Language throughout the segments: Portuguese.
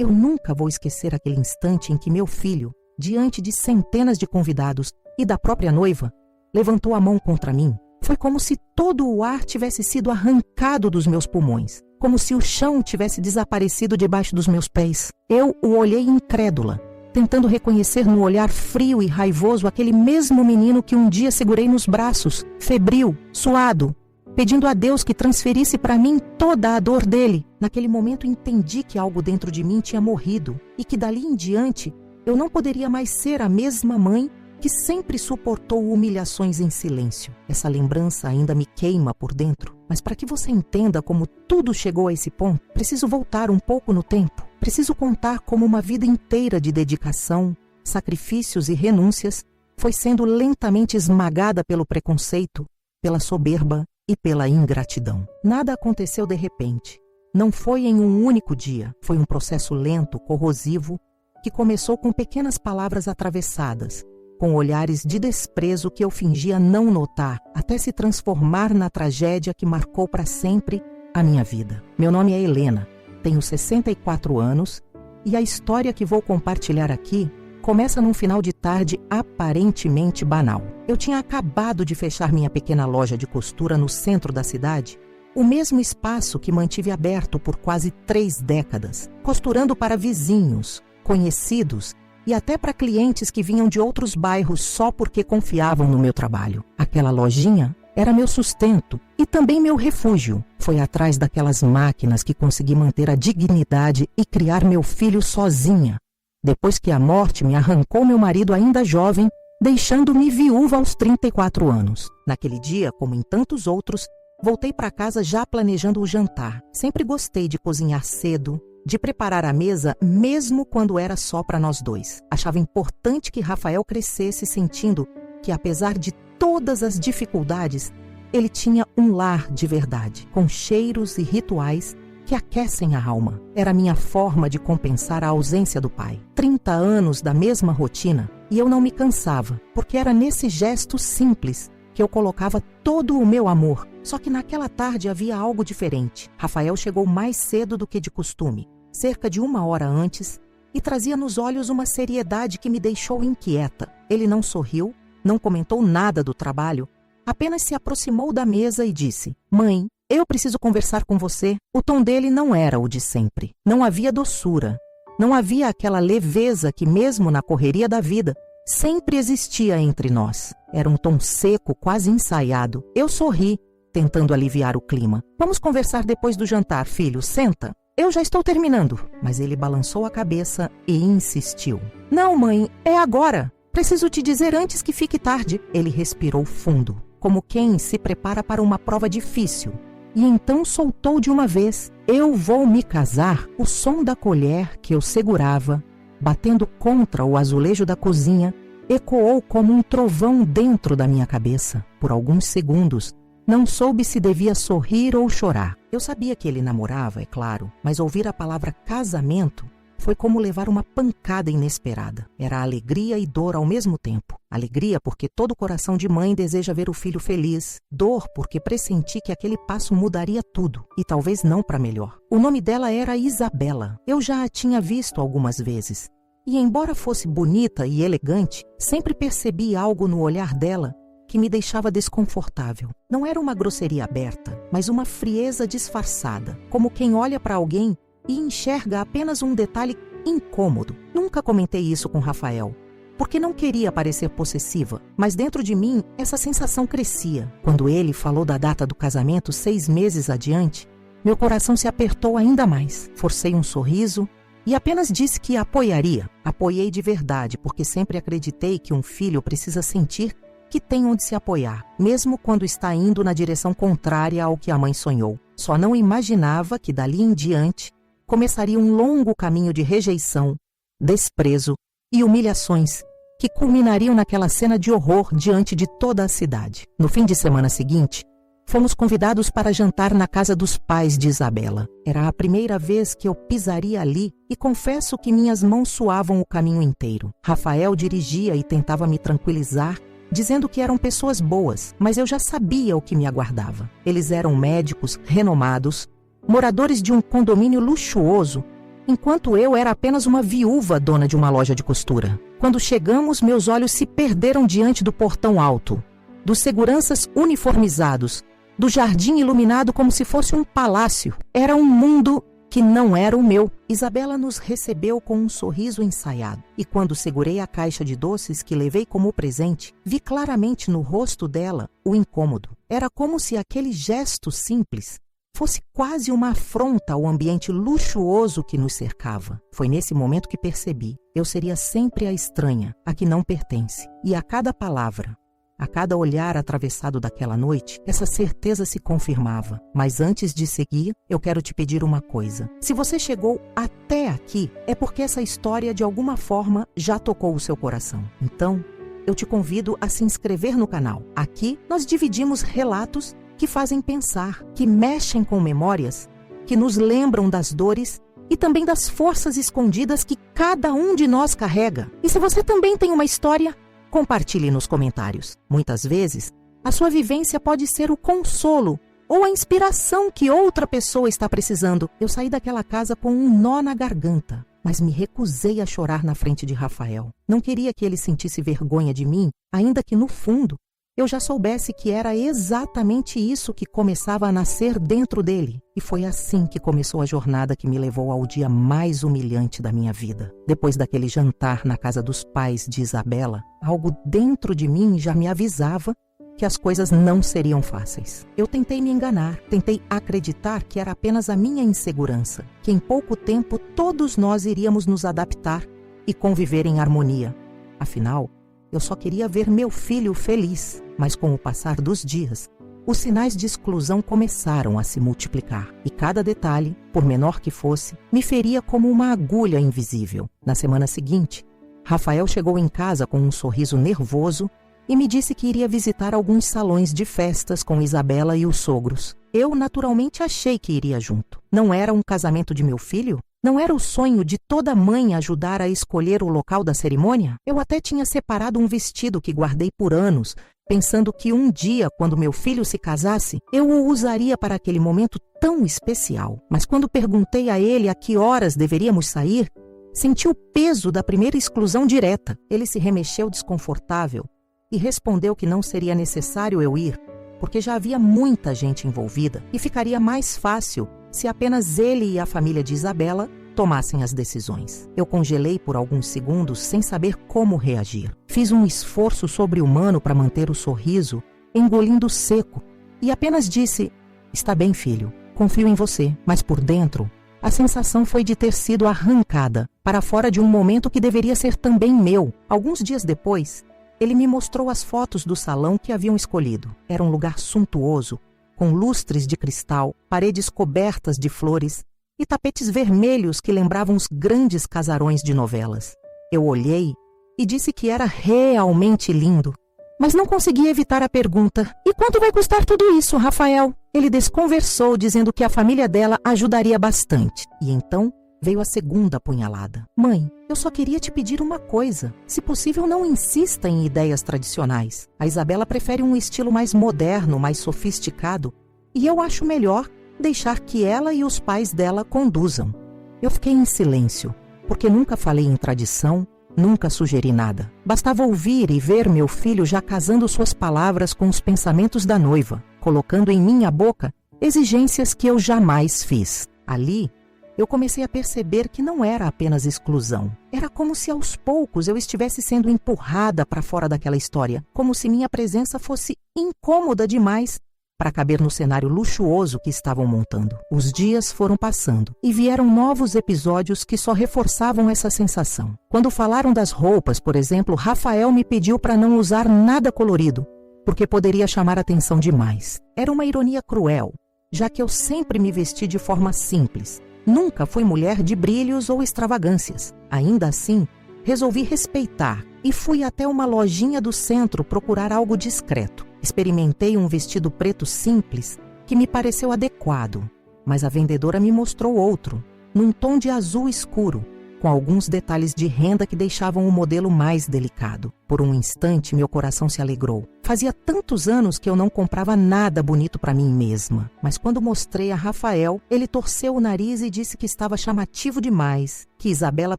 Eu nunca vou esquecer aquele instante em que meu filho, diante de centenas de convidados e da própria noiva, levantou a mão contra mim. Foi como se todo o ar tivesse sido arrancado dos meus pulmões, como se o chão tivesse desaparecido debaixo dos meus pés. Eu o olhei incrédula, tentando reconhecer no olhar frio e raivoso aquele mesmo menino que um dia segurei nos braços, febril, suado, pedindo a Deus que transferisse para mim toda a dor dele. Naquele momento entendi que algo dentro de mim tinha morrido e que dali em diante eu não poderia mais ser a mesma mãe que sempre suportou humilhações em silêncio. Essa lembrança ainda me queima por dentro, mas para que você entenda como tudo chegou a esse ponto, preciso voltar um pouco no tempo. Preciso contar como uma vida inteira de dedicação, sacrifícios e renúncias foi sendo lentamente esmagada pelo preconceito, pela soberba e pela ingratidão. Nada aconteceu de repente. Não foi em um único dia. Foi um processo lento, corrosivo, que começou com pequenas palavras atravessadas, com olhares de desprezo que eu fingia não notar, até se transformar na tragédia que marcou para sempre a minha vida. Meu nome é Helena, tenho 64 anos e a história que vou compartilhar aqui começa num final de tarde aparentemente banal. Eu tinha acabado de fechar minha pequena loja de costura no centro da cidade, o mesmo espaço que mantive aberto por quase 3 décadas, costurando para vizinhos, conhecidos e até para clientes que vinham de outros bairros só porque confiavam no meu trabalho. Aquela lojinha era meu sustento e também meu refúgio. Foi atrás daquelas máquinas que consegui manter a dignidade e criar meu filho sozinha, depois que a morte me arrancou meu marido ainda jovem, deixando-me viúva aos 34 anos. Naquele dia, como em tantos outros, voltei para casa já planejando o jantar. Sempre gostei de cozinhar cedo, de preparar a mesa mesmo quando era só para nós dois. Achava importante que Rafael crescesse sentindo que, apesar de todas as dificuldades, ele tinha um lar de verdade, com cheiros e rituais que aquecem a alma. Era a minha forma de compensar a ausência do pai. 30 anos da mesma rotina e eu não me cansava, porque era nesse gesto simples que eu colocava todo o meu amor. Só que naquela tarde havia algo diferente. Rafael chegou mais cedo do que de costume, cerca de 1 hora antes, e trazia nos olhos uma seriedade que me deixou inquieta. Ele não sorriu, não comentou nada do trabalho, apenas se aproximou da mesa e disse: "Mãe, eu preciso conversar com você." O tom dele não era o de sempre. Não havia doçura. Não havia aquela leveza que, mesmo na correria da vida, sempre existia entre nós. Era um tom seco, quase ensaiado. Eu sorri, tentando aliviar o clima. "Vamos conversar depois do jantar, filho. Senta." "Eu já estou terminando." Mas ele balançou a cabeça e insistiu. "Não, mãe, é agora. Preciso te dizer antes que fique tarde." Ele respirou fundo, como quem se prepara para uma prova difícil. E então soltou de uma vez: "Eu vou me casar." O som da colher que eu segurava, batendo contra o azulejo da cozinha, ecoou como um trovão dentro da minha cabeça. Por alguns segundos, não soube se devia sorrir ou chorar. Eu sabia que ele namorava, é claro, mas ouvir a palavra casamento foi como levar uma pancada inesperada. Era alegria e dor ao mesmo tempo. Alegria porque todo coração de mãe deseja ver o filho feliz. Dor porque pressenti que aquele passo mudaria tudo, e talvez não para melhor. O nome dela era Isabela. Eu já a tinha visto algumas vezes. E embora fosse bonita e elegante, sempre percebi algo no olhar dela que me deixava desconfortável. Não era uma grosseria aberta, mas uma frieza disfarçada, como quem olha para alguém e enxerga apenas um detalhe incômodo. Nunca comentei isso com Rafael, porque não queria parecer possessiva, mas dentro de mim essa sensação crescia. Quando ele falou da data do casamento 6 meses adiante, meu coração se apertou ainda mais. Forcei um sorriso e apenas disse que apoiaria. Apoiei de verdade, porque sempre acreditei que um filho precisa sentir que tem onde se apoiar, mesmo quando está indo na direção contrária ao que a mãe sonhou. Só não imaginava que dali em diante começaria um longo caminho de rejeição, desprezo e humilhações que culminariam naquela cena de horror diante de toda a cidade. No fim de semana seguinte, fomos convidados para jantar na casa dos pais de Isabela. Era a primeira vez que eu pisaria ali e confesso que minhas mãos suavam o caminho inteiro. Rafael dirigia e tentava me tranquilizar, dizendo que eram pessoas boas, mas eu já sabia o que me aguardava. Eles eram médicos renomados, moradores de um condomínio luxuoso enquanto eu era apenas uma viúva dona de uma loja de costura. Quando chegamos, meus olhos se perderam diante do portão alto, dos seguranças uniformizados, do jardim iluminado como se fosse um palácio. Era um mundo que não era o meu. Isabela nos recebeu com um sorriso ensaiado. E quando segurei a caixa de doces que levei como presente, vi claramente no rosto dela o incômodo. Era como se aquele gesto simples fosse quase uma afronta ao ambiente luxuoso que nos cercava. Foi nesse momento que percebi. Eu seria sempre a estranha, a que não pertence. E a cada palavra, a cada olhar atravessado daquela noite, essa certeza se confirmava. Mas antes de seguir, eu quero te pedir uma coisa. Se você chegou até aqui, é porque essa história de alguma forma já tocou o seu coração. Então, eu te convido a se inscrever no canal. Aqui, nós dividimos relatos que fazem pensar, que mexem com memórias, que nos lembram das dores e também das forças escondidas que cada um de nós carrega. E se você também tem uma história, compartilhe nos comentários. Muitas vezes, a sua vivência pode ser o consolo ou a inspiração que outra pessoa está precisando. Eu saí daquela casa com um nó na garganta, mas me recusei a chorar na frente de Rafael. Não queria que ele sentisse vergonha de mim, ainda que no fundo eu já soubesse que era exatamente isso que começava a nascer dentro dele. E foi assim que começou a jornada que me levou ao dia mais humilhante da minha vida. Depois daquele jantar na casa dos pais de Isabela, algo dentro de mim já me avisava que as coisas não seriam fáceis. Eu tentei me enganar, tentei acreditar que era apenas a minha insegurança, que em pouco tempo todos nós iríamos nos adaptar e conviver em harmonia. Afinal, eu só queria ver meu filho feliz, mas com o passar dos dias, os sinais de exclusão começaram a se multiplicar. E cada detalhe, por menor que fosse, me feria como uma agulha invisível. Na semana seguinte, Rafael chegou em casa com um sorriso nervoso e me disse que iria visitar alguns salões de festas com Isabela e os sogros. Eu, naturalmente, achei que iria junto. Não era um casamento de meu filho? Não era o sonho de toda mãe ajudar a escolher o local da cerimônia? Eu até tinha separado um vestido que guardei por anos, pensando que um dia, quando meu filho se casasse, eu o usaria para aquele momento tão especial. Mas quando perguntei a ele a que horas deveríamos sair, senti o peso da primeira exclusão direta. Ele se remexeu desconfortável e respondeu que não seria necessário eu ir, porque já havia muita gente envolvida e ficaria mais fácil se apenas ele e a família de Isabela tomassem as decisões. Eu congelei por alguns segundos sem saber como reagir. Fiz um esforço sobre-humano para manter o sorriso, engolindo seco, e apenas disse: "Está bem, filho, confio em você." Mas por dentro, a sensação foi de ter sido arrancada para fora de um momento que deveria ser também meu. Alguns dias depois, ele me mostrou as fotos do salão que haviam escolhido. Era um lugar suntuoso, com lustres de cristal, paredes cobertas de flores e tapetes vermelhos que lembravam os grandes casarões de novelas. Eu olhei e disse que era realmente lindo, mas não consegui evitar a pergunta: "E quanto vai custar tudo isso, Rafael?" Ele desconversou, dizendo que a família dela ajudaria bastante. E então veio a segunda apunhalada. "Mãe, eu só queria te pedir uma coisa. Se possível, não insista em ideias tradicionais. A Isabela prefere um estilo mais moderno, mais sofisticado, e eu acho melhor deixar que ela e os pais dela conduzam." Eu fiquei em silêncio, porque nunca falei em tradição, nunca sugeri nada. Bastava ouvir e ver meu filho já casando suas palavras com os pensamentos da noiva, colocando em minha boca exigências que eu jamais fiz. Ali, eu comecei a perceber que não era apenas exclusão. Era como se aos poucos eu estivesse sendo empurrada para fora daquela história, como se minha presença fosse incômoda demais para caber no cenário luxuoso que estavam montando. Os dias foram passando e vieram novos episódios que só reforçavam essa sensação. Quando falaram das roupas, por exemplo, Rafael me pediu para não usar nada colorido, porque poderia chamar atenção demais. Era uma ironia cruel, já que eu sempre me vesti de forma simples. Nunca fui mulher de brilhos ou extravagâncias. Ainda assim, resolvi respeitar e fui até uma lojinha do centro procurar algo discreto. Experimentei um vestido preto simples que me pareceu adequado, mas a vendedora me mostrou outro, num tom de azul escuro, com alguns detalhes de renda que deixavam o modelo mais delicado. Por um instante, meu coração se alegrou. Fazia tantos anos que eu não comprava nada bonito para mim mesma. Mas quando mostrei a Rafael, ele torceu o nariz e disse que estava chamativo demais, que Isabela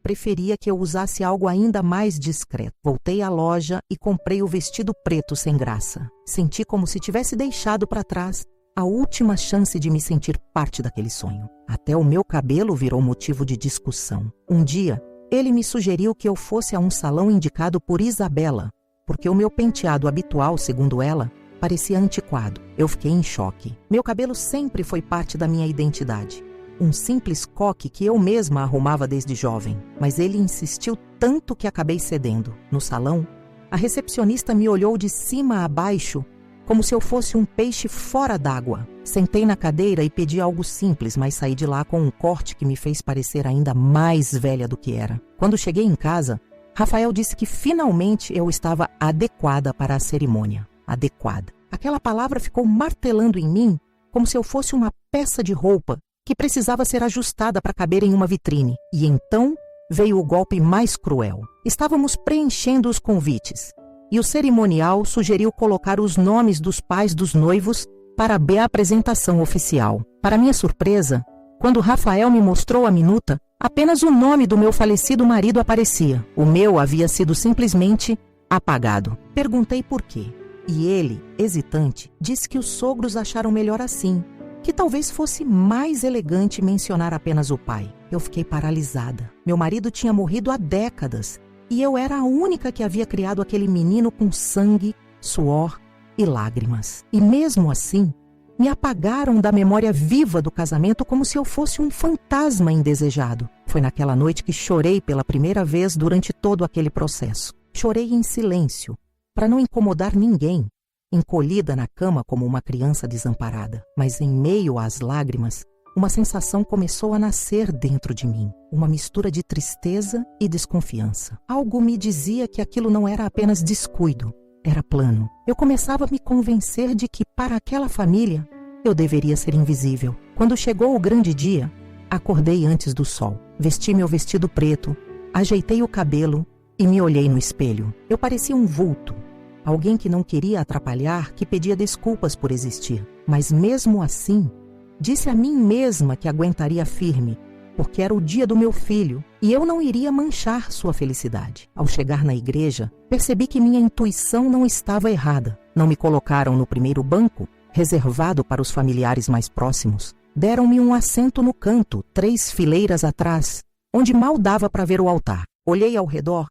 preferia que eu usasse algo ainda mais discreto. Voltei à loja e comprei o vestido preto sem graça. Senti como se tivesse deixado para trás a última chance de me sentir parte daquele sonho. Até o meu cabelo virou motivo de discussão. Um dia, ele me sugeriu que eu fosse a um salão indicado por Isabela, porque o meu penteado habitual, segundo ela, parecia antiquado. Eu fiquei em choque. Meu cabelo sempre foi parte da minha identidade. Um simples coque que eu mesma arrumava desde jovem. Mas ele insistiu tanto que acabei cedendo. No salão, a recepcionista me olhou de cima a baixo, como se eu fosse um peixe fora d'água. Sentei na cadeira e pedi algo simples, mas saí de lá com um corte que me fez parecer ainda mais velha do que era. Quando cheguei em casa, Rafael disse que finalmente eu estava adequada para a cerimônia. Adequada. Aquela palavra ficou martelando em mim como se eu fosse uma peça de roupa que precisava ser ajustada para caber em uma vitrine. E então veio o golpe mais cruel. Estávamos preenchendo os convites e o cerimonial sugeriu colocar os nomes dos pais dos noivos para a apresentação oficial. Para minha surpresa, quando Rafael me mostrou a minuta, apenas o nome do meu falecido marido aparecia. O meu havia sido simplesmente apagado. Perguntei por quê. E ele, hesitante, disse que os sogros acharam melhor assim, que talvez fosse mais elegante mencionar apenas o pai. Eu fiquei paralisada. Meu marido tinha morrido há décadas e eu era a única que havia criado aquele menino com sangue, suor e lágrimas. E mesmo assim, me apagaram da memória viva do casamento como se eu fosse um fantasma indesejado. Foi naquela noite que chorei pela primeira vez durante todo aquele processo. Chorei em silêncio, para não incomodar ninguém, encolhida na cama como uma criança desamparada. Mas em meio às lágrimas, uma sensação começou a nascer dentro de mim. Uma mistura de tristeza e desconfiança. Algo me dizia que aquilo não era apenas descuido, era plano. Eu começava a me convencer de que, para aquela família, eu deveria ser invisível. Quando chegou o grande dia, acordei antes do sol. Vesti meu vestido preto, ajeitei o cabelo e me olhei no espelho. Eu parecia um vulto. Alguém que não queria atrapalhar, que pedia desculpas por existir. Mas mesmo assim, disse a mim mesma que aguentaria firme, porque era o dia do meu filho e eu não iria manchar sua felicidade. Ao chegar na igreja, percebi que minha intuição não estava errada. Não me colocaram no primeiro banco, reservado para os familiares mais próximos. Deram-me um assento no canto, 3 fileiras atrás, onde mal dava para ver o altar. Olhei ao redor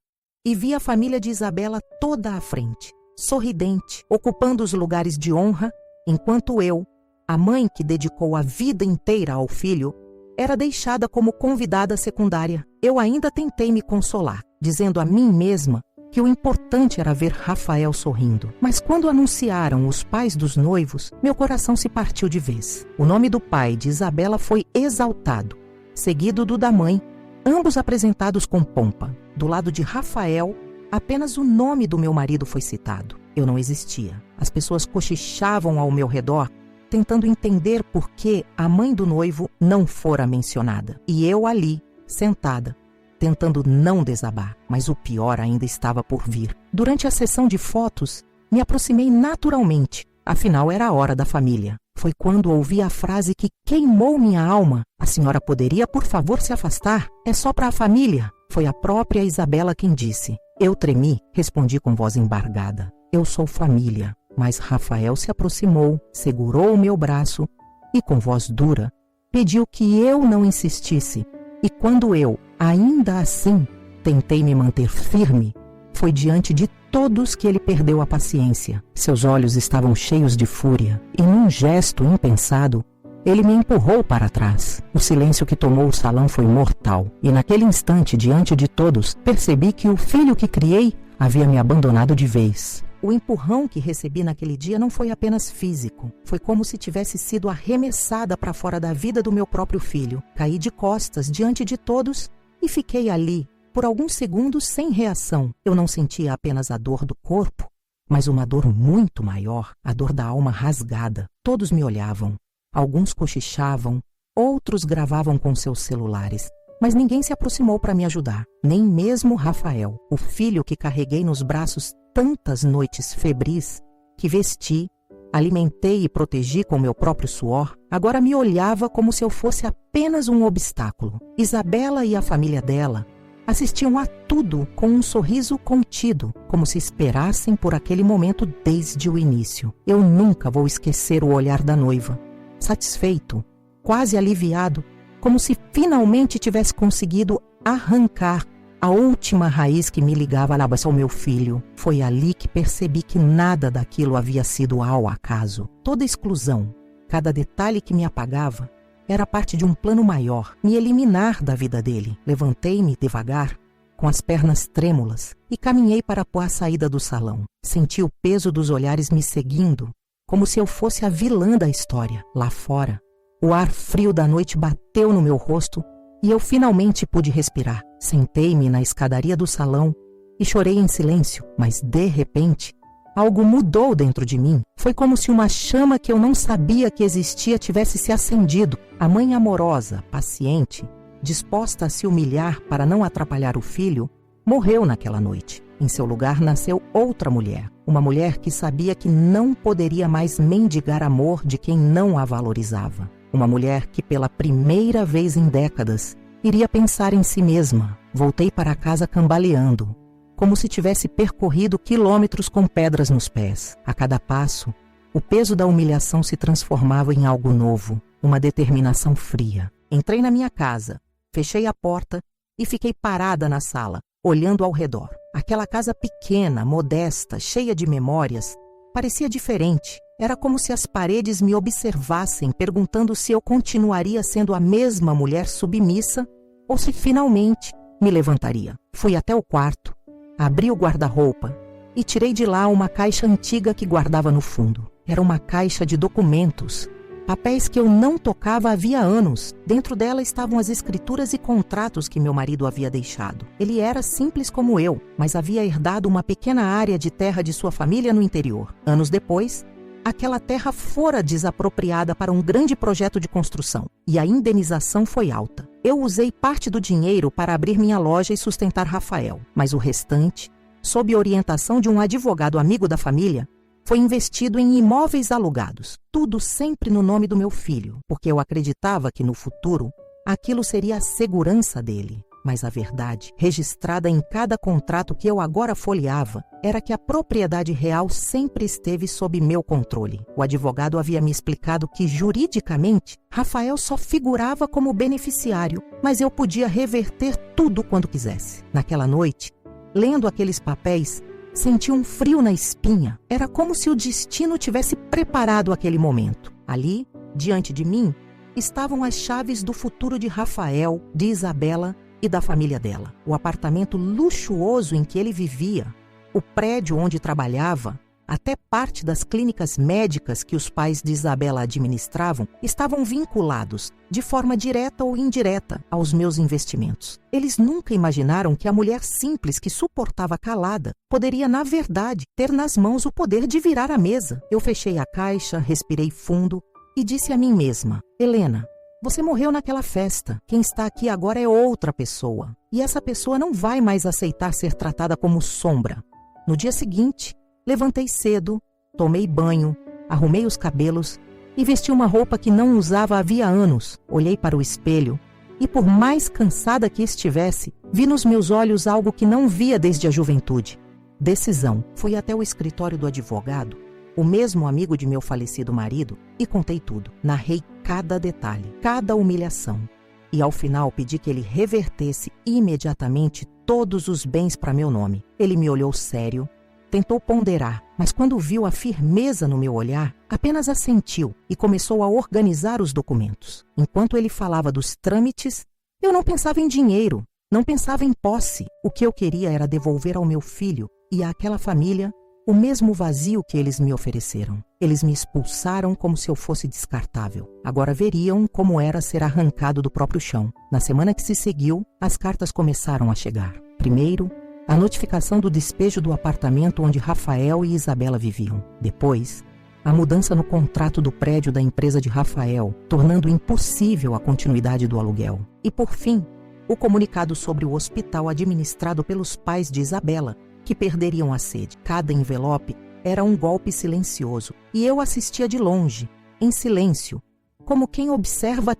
e vi a família de Isabela toda à frente, sorridente, ocupando os lugares de honra, enquanto eu, a mãe que dedicou a vida inteira ao filho, era deixada como convidada secundária. Eu ainda tentei me consolar, dizendo a mim mesma que o importante era ver Rafael sorrindo. Mas quando anunciaram os pais dos noivos, meu coração se partiu de vez. O nome do pai de Isabela foi exaltado, seguido do da mãe, ambos apresentados com pompa. Do lado de Rafael, apenas o nome do meu marido foi citado. Eu não existia. As pessoas cochichavam ao meu redor, tentando entender por que a mãe do noivo não fora mencionada. E eu ali, sentada, tentando não desabar. Mas o pior ainda estava por vir. Durante a sessão de fotos, me aproximei naturalmente. Afinal, era a hora da família. Foi quando ouvi a frase que queimou minha alma. A senhora poderia, por favor, se afastar? É só para a família. Foi a própria Isabela quem disse. Eu tremi, respondi com voz embargada. Eu sou família. Mas Rafael se aproximou, segurou o meu braço e, com voz dura, pediu que eu não insistisse. E quando eu, ainda assim, tentei me manter firme, foi diante de todos que ele perdeu a paciência. Seus olhos estavam cheios de fúria e, num gesto impensado, ele me empurrou para trás. O silêncio que tomou o salão foi mortal. E naquele instante, diante de todos, percebi que o filho que criei havia me abandonado de vez. O empurrão que recebi naquele dia não foi apenas físico. Foi como se tivesse sido arremessada para fora da vida do meu próprio filho. Caí de costas diante de todos e fiquei ali, por alguns segundos, sem reação. Eu não sentia apenas a dor do corpo, mas uma dor muito maior, a dor da alma rasgada. Todos me olhavam. Alguns cochichavam, outros gravavam com seus celulares. mas ninguém se aproximou para me ajudar, nem mesmo Rafael, o filho que carreguei nos braços tantas noites febris, que vesti, alimentei e protegi com meu próprio suor, agora me olhava como se eu fosse apenas um obstáculo. Isabela e a família dela assistiam a tudo com um sorriso contido, como se esperassem por aquele momento desde o início. Eu nunca vou esquecer o olhar da noiva, satisfeito, quase aliviado, como se finalmente tivesse conseguido arrancar a última raiz que me ligava ao meu filho. Foi ali que percebi que nada daquilo havia sido ao acaso. Toda exclusão, cada detalhe que me apagava, era parte de um plano maior, me eliminar da vida dele. Levantei-me devagar, com as pernas trêmulas, e caminhei para a saída do salão. Senti o peso dos olhares me seguindo, como se eu fosse a vilã da história. Lá fora, o ar frio da noite bateu no meu rosto e eu finalmente pude respirar. Sentei-me na escadaria do salão e chorei em silêncio, mas de repente, algo mudou dentro de mim. Foi como se uma chama que eu não sabia que existia tivesse se acendido. A mãe amorosa, paciente, disposta a se humilhar para não atrapalhar o filho, morreu naquela noite. Em seu lugar nasceu outra mulher. Uma mulher que sabia que não poderia mais mendigar amor de quem não a valorizava. Uma mulher que pela primeira vez em décadas iria pensar em si mesma. Voltei para casa cambaleando, como se tivesse percorrido quilômetros com pedras nos pés. A cada passo, o peso da humilhação se transformava em algo novo, uma determinação fria. Entrei na minha casa, fechei a porta e fiquei parada na sala, olhando ao redor. Aquela casa pequena, modesta, cheia de memórias, parecia diferente. Era como se as paredes me observassem, perguntando se eu continuaria sendo a mesma mulher submissa ou se finalmente me levantaria. Fui até o quarto, abri o guarda-roupa e tirei de lá uma caixa antiga que guardava no fundo. Era uma caixa de documentos, papéis que eu não tocava havia anos. Dentro dela estavam as escrituras e contratos que meu marido havia deixado. Ele era simples como eu, mas havia herdado uma pequena área de terra de sua família no interior. Anos depois, aquela terra fora desapropriada para um grande projeto de construção e a indenização foi alta. Eu usei parte do dinheiro para abrir minha loja e sustentar Rafael, mas o restante, sob orientação de um advogado amigo da família, foi investido em imóveis alugados, tudo sempre no nome do meu filho, porque eu acreditava que no futuro aquilo seria a segurança dele. Mas a verdade, registrada em cada contrato que eu agora folheava, era que a propriedade real sempre esteve sob meu controle. O advogado havia me explicado que, juridicamente, Rafael só figurava como beneficiário, mas eu podia reverter tudo quando quisesse. Naquela noite, lendo aqueles papéis, senti um frio na espinha. Era como se o destino tivesse preparado aquele momento. Ali, diante de mim, estavam as chaves do futuro de Rafael, de Isabela e da família dela. O apartamento luxuoso em que ele vivia, o prédio onde trabalhava, até parte das clínicas médicas que os pais de Isabela administravam, estavam vinculados, de forma direta ou indireta, aos meus investimentos. Eles nunca imaginaram que a mulher simples que suportava calada poderia, na verdade, ter nas mãos o poder de virar a mesa. Eu fechei a caixa, respirei fundo e disse a mim mesma: Helena, você morreu naquela festa. Quem está aqui agora é outra pessoa. E essa pessoa não vai mais aceitar ser tratada como sombra. No dia seguinte, levantei cedo, tomei banho, arrumei os cabelos e vesti uma roupa que não usava havia anos. Olhei para o espelho e, por mais cansada que estivesse, vi nos meus olhos algo que não via desde a juventude: decisão. Fui até o escritório do advogado, o mesmo amigo de meu falecido marido, e contei tudo. Narrei cada detalhe, cada humilhação. E ao final pedi que ele revertesse imediatamente todos os bens para meu nome. Ele me olhou sério, tentou ponderar, mas quando viu a firmeza no meu olhar, apenas assentiu e começou a organizar os documentos. Enquanto ele falava dos trâmites, eu não pensava em dinheiro, não pensava em posse. O que eu queria era devolver ao meu filho e àquela família o mesmo vazio que eles me ofereceram. Eles me expulsaram como se eu fosse descartável. Agora veriam como era ser arrancado do próprio chão. Na semana que se seguiu, as cartas começaram a chegar. Primeiro, a notificação do despejo do apartamento onde Rafael e Isabela viviam. Depois, a mudança no contrato do prédio da empresa de Rafael, tornando impossível a continuidade do aluguel. E por fim, o comunicado sobre o hospital administrado pelos pais de Isabela, que perderiam a sede. Cada envelope era um golpe silencioso, e eu assistia de longe, em silêncio, como quem observa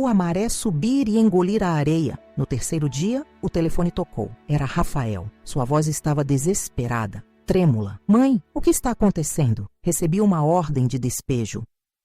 a maré subir e engolir a areia. No terceiro dia, o telefone tocou. Era Rafael. Sua voz estava desesperada, trêmula. Mãe, o que está acontecendo? Recebi uma ordem de despejo.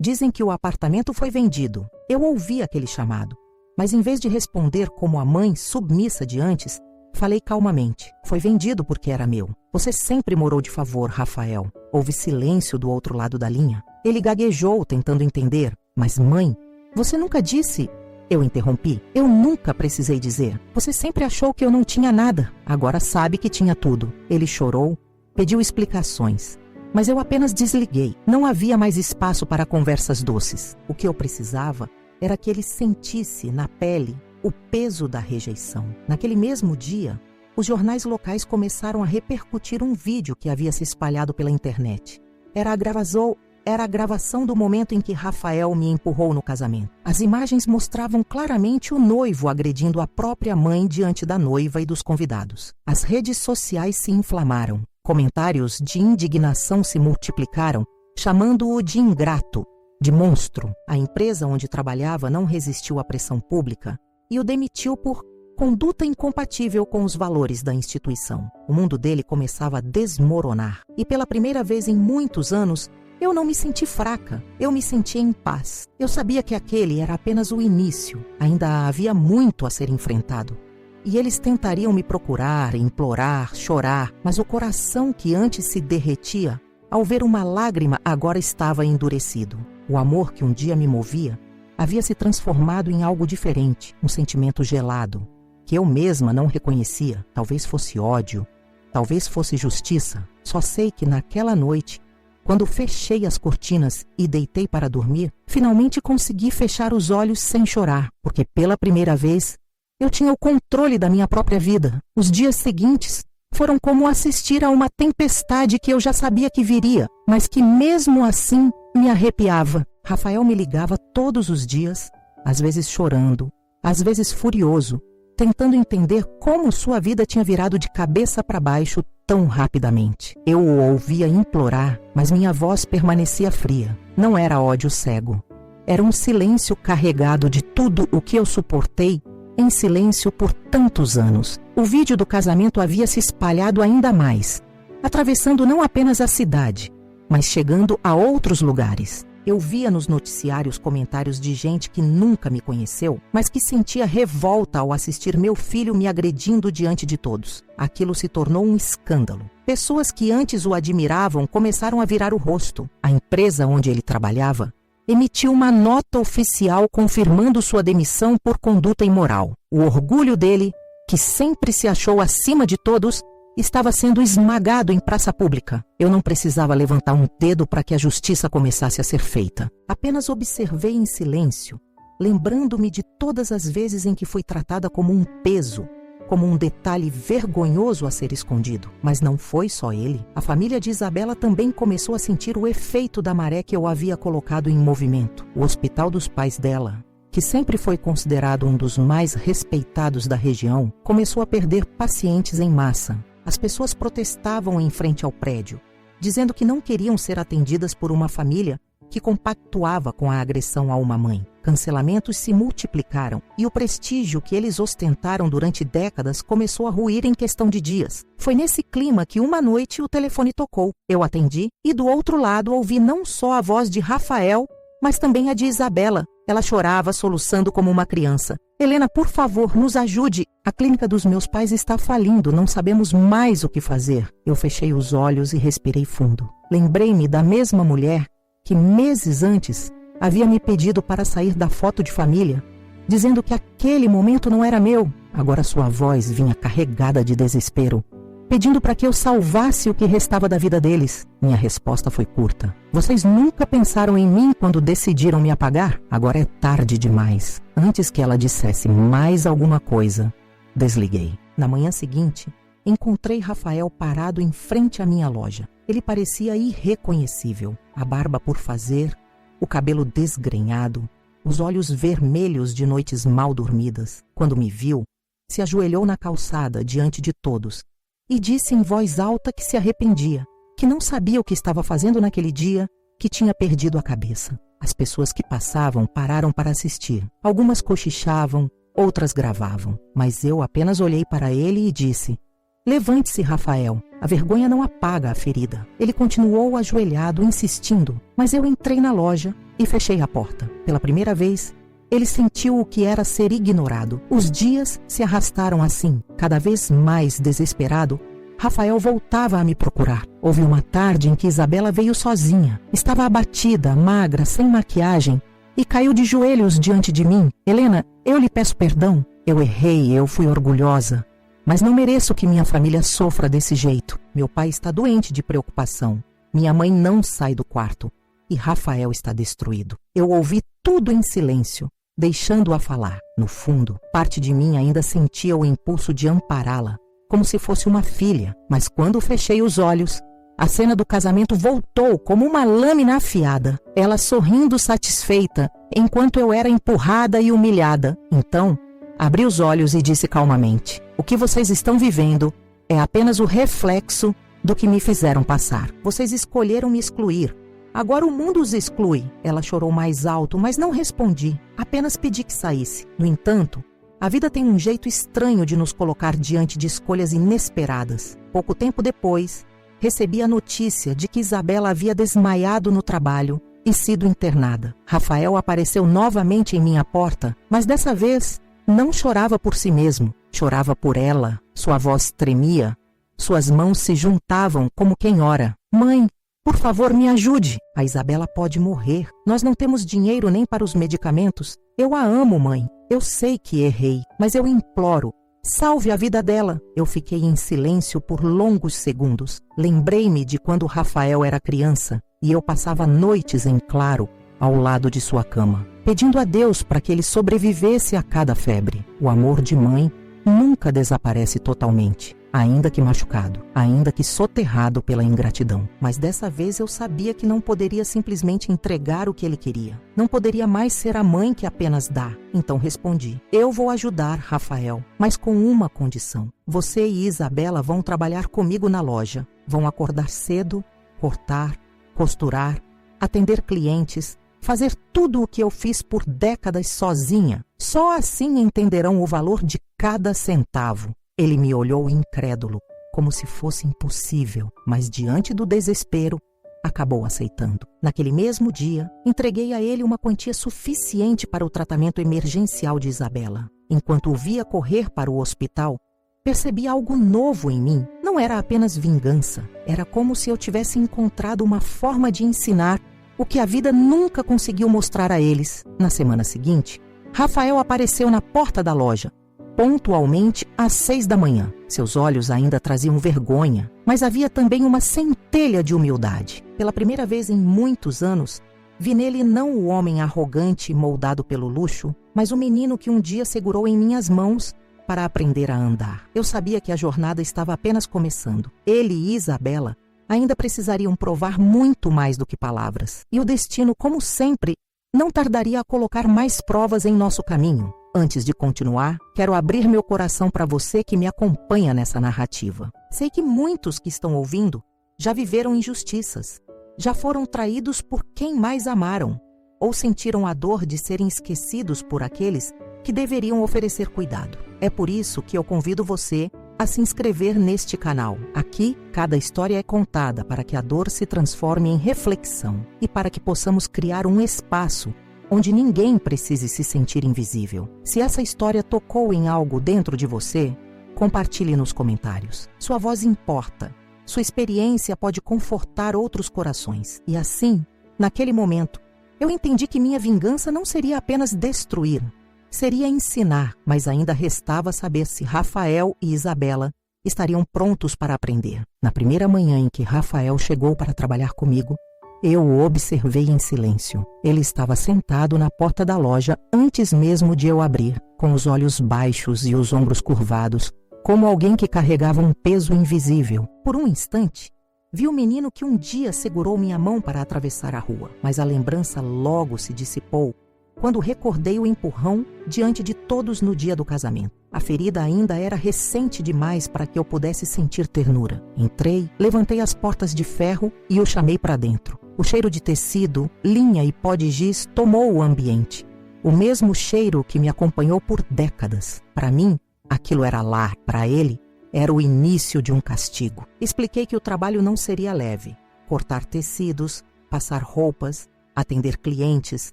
Dizem que o apartamento foi vendido. Eu ouvi aquele chamado, mas em vez de responder como a mãe submissa de antes, falei calmamente. Foi vendido porque era meu. Você sempre morou de favor, Rafael. Houve silêncio do outro lado da linha. Ele gaguejou, tentando entender. Mas mãe, você nunca disse... Eu interrompi. Eu nunca precisei dizer. Você sempre achou que eu não tinha nada. Agora sabe que tinha tudo. Ele chorou, pediu explicações. Mas eu apenas desliguei. Não havia mais espaço para conversas doces. O que eu precisava era que ele sentisse na pele o peso da rejeição. Naquele mesmo dia, os jornais locais começaram a repercutir um vídeo que havia se espalhado pela internet. Era a gravação do momento em que Rafael me empurrou no casamento. As imagens mostravam claramente o noivo agredindo a própria mãe diante da noiva e dos convidados. As redes sociais se inflamaram. Comentários de indignação se multiplicaram, chamando-o de ingrato, de monstro. A empresa onde trabalhava não resistiu à pressão pública e o demitiu por conduta incompatível com os valores da instituição. O mundo dele começava a desmoronar. E pela primeira vez em muitos anos, eu não me senti fraca, eu me senti em paz. Eu sabia que aquele era apenas o início, ainda havia muito a ser enfrentado. E eles tentariam me procurar, implorar, chorar, mas o coração que antes se derretia, ao ver uma lágrima, agora estava endurecido. O amor que um dia me movia havia se transformado em algo diferente, um sentimento gelado, que eu mesma não reconhecia. Talvez fosse ódio, talvez fosse justiça. Só sei que naquela noite, quando fechei as cortinas e deitei para dormir, finalmente consegui fechar os olhos sem chorar, porque pela primeira vez eu tinha o controle da minha própria vida. Os dias seguintes foram como assistir a uma tempestade que eu já sabia que viria, mas que mesmo assim me arrepiava. Rafael me ligava todos os dias, às vezes chorando, às vezes furioso, tentando entender como sua vida tinha virado de cabeça para baixo tão rapidamente. Eu o ouvia implorar, mas minha voz permanecia fria. Não era ódio cego. Era um silêncio carregado de tudo o que eu suportei em silêncio por tantos anos. O vídeo do casamento havia se espalhado ainda mais, atravessando não apenas a cidade, mas chegando a outros lugares. Eu via nos noticiários comentários de gente que nunca me conheceu, mas que sentia revolta ao assistir meu filho me agredindo diante de todos. Aquilo se tornou um escândalo. Pessoas que antes o admiravam começaram a virar o rosto. A empresa onde ele trabalhava emitiu uma nota oficial confirmando sua demissão por conduta imoral. O orgulho dele, que sempre se achou acima de todos, estava sendo esmagado em praça pública. Eu não precisava levantar um dedo para que a justiça começasse a ser feita. Apenas observei em silêncio, lembrando-me de todas as vezes em que fui tratada como um peso, como um detalhe vergonhoso a ser escondido. Mas não foi só ele. A família de Isabela também começou a sentir o efeito da maré que eu havia colocado em movimento. O hospital dos pais dela, que sempre foi considerado um dos mais respeitados da região, começou a perder pacientes em massa. As pessoas protestavam em frente ao prédio, dizendo que não queriam ser atendidas por uma família que compactuava com a agressão a uma mãe. Cancelamentos se multiplicaram e o prestígio que eles ostentaram durante décadas começou a ruir em questão de dias. Foi nesse clima que uma noite o telefone tocou. Eu atendi e do outro lado ouvi não só a voz de Rafael, mas também a de Isabela. Ela chorava, soluçando como uma criança. Helena, por favor, nos ajude. A clínica dos meus pais está falindo, não sabemos mais o que fazer. Eu fechei os olhos e respirei fundo. Lembrei-me da mesma mulher que meses antes havia me pedido para sair da foto de família, dizendo que aquele momento não era meu. Agora sua voz vinha carregada de desespero, pedindo para que eu salvasse o que restava da vida deles. Minha resposta foi curta. Vocês nunca pensaram em mim quando decidiram me apagar? Agora é tarde demais. Antes que ela dissesse mais alguma coisa, desliguei. Na manhã seguinte, encontrei Rafael parado em frente à minha loja. Ele parecia irreconhecível. A barba por fazer, o cabelo desgrenhado, os olhos vermelhos de noites mal dormidas. Quando me viu, se ajoelhou na calçada diante de todos e disse em voz alta que se arrependia, que não sabia o que estava fazendo naquele dia, que tinha perdido a cabeça. As pessoas que passavam pararam para assistir. Algumas cochichavam, outras gravavam, mas eu apenas olhei para ele e disse: "Levante-se, Rafael, a vergonha não apaga a ferida." Ele continuou ajoelhado, insistindo, mas eu entrei na loja e fechei a porta. Pela primeira vez, ele sentiu o que era ser ignorado. Os dias se arrastaram assim. Cada vez mais desesperado, Rafael voltava a me procurar. Houve uma tarde em que Isabela veio sozinha. Estava abatida, magra, sem maquiagem, e caiu de joelhos diante de mim. "Helena, eu lhe peço perdão. Eu errei, eu fui orgulhosa. Mas não mereço que minha família sofra desse jeito. Meu pai está doente de preocupação. Minha mãe não sai do quarto. E Rafael está destruído." Eu ouvi tudo em silêncio, deixando-a falar. No fundo, parte de mim ainda sentia o impulso de ampará-la, como se fosse uma filha. Mas quando fechei os olhos, a cena do casamento voltou como uma lâmina afiada. Ela sorrindo satisfeita, enquanto eu era empurrada e humilhada. Então, abri os olhos e disse calmamente: "O que vocês estão vivendo é apenas o reflexo do que me fizeram passar. Vocês escolheram me excluir. Agora o mundo os exclui." Ela chorou mais alto, mas não respondi. Apenas pedi que saísse. No entanto, a vida tem um jeito estranho de nos colocar diante de escolhas inesperadas. Pouco tempo depois, recebi a notícia de que Isabela havia desmaiado no trabalho e sido internada. Rafael apareceu novamente em minha porta, mas dessa vez não chorava por si mesmo, chorava por ela. Sua voz tremia, suas mãos se juntavam como quem ora. "Mãe, por favor, me ajude. A Isabela pode morrer. Nós não temos dinheiro nem para os medicamentos. Eu a amo, mãe. Eu sei que errei, mas eu imploro, salve a vida dela." Eu fiquei em silêncio por longos segundos. Lembrei-me de quando Rafael era criança e eu passava noites em claro ao lado de sua cama, pedindo a Deus para que ele sobrevivesse a cada febre. O amor de mãe nunca desaparece totalmente, ainda que machucado, ainda que soterrado pela ingratidão. Mas dessa vez eu sabia que não poderia simplesmente entregar o que ele queria. Não poderia mais ser a mãe que apenas dá. Então respondi: "Eu vou ajudar, Rafael, mas com uma condição. Você e Isabela vão trabalhar comigo na loja. Vão acordar cedo, cortar, costurar, atender clientes, fazer tudo o que eu fiz por décadas sozinha. Só assim entenderão o valor de cada centavo." Ele me olhou incrédulo, como se fosse impossível, mas diante do desespero, acabou aceitando. Naquele mesmo dia, entreguei a ele uma quantia suficiente para o tratamento emergencial de Isabela. Enquanto o via correr para o hospital, percebi algo novo em mim. Não era apenas vingança, era como se eu tivesse encontrado uma forma de ensinar o que a vida nunca conseguiu mostrar a eles. Na semana seguinte, Rafael apareceu na porta da loja, pontualmente às 6 da manhã. Seus olhos ainda traziam vergonha, mas havia também uma centelha de humildade. Pela primeira vez em muitos anos, vi nele não o homem arrogante moldado pelo luxo, mas o menino que um dia segurou em minhas mãos para aprender a andar. Eu sabia que a jornada estava apenas começando. Ele e Isabela ainda precisariam provar muito mais do que palavras. E o destino, como sempre, não tardaria a colocar mais provas em nosso caminho. Antes de continuar, quero abrir meu coração para você que me acompanha nessa narrativa. Sei que muitos que estão ouvindo já viveram injustiças, já foram traídos por quem mais amaram, ou sentiram a dor de serem esquecidos por aqueles que deveriam oferecer cuidado. É por isso que eu convido você a se inscrever neste canal. Aqui, cada história é contada para que a dor se transforme em reflexão e para que possamos criar um espaço onde ninguém precise se sentir invisível. Se essa história tocou em algo dentro de você, compartilhe nos comentários. Sua voz importa. Sua experiência pode confortar outros corações. E assim, naquele momento, eu entendi que minha vingança não seria apenas destruir, seria ensinar, mas ainda restava saber se Rafael e Isabela estariam prontos para aprender. Na primeira manhã em que Rafael chegou para trabalhar comigo, eu o observei em silêncio. Ele estava sentado na porta da loja antes mesmo de eu abrir, com os olhos baixos e os ombros curvados, como alguém que carregava um peso invisível. Por um instante, vi o menino que um dia segurou minha mão para atravessar a rua, mas a lembrança logo se dissipou quando recordei o empurrão diante de todos no dia do casamento. A ferida ainda era recente demais para que eu pudesse sentir ternura. Entrei, levantei as portas de ferro e o chamei para dentro. O cheiro de tecido, linha e pó de giz tomou o ambiente. O mesmo cheiro que me acompanhou por décadas. Para mim, aquilo era lar. Para ele, era o início de um castigo. Expliquei que o trabalho não seria leve. Cortar tecidos, passar roupas, atender clientes,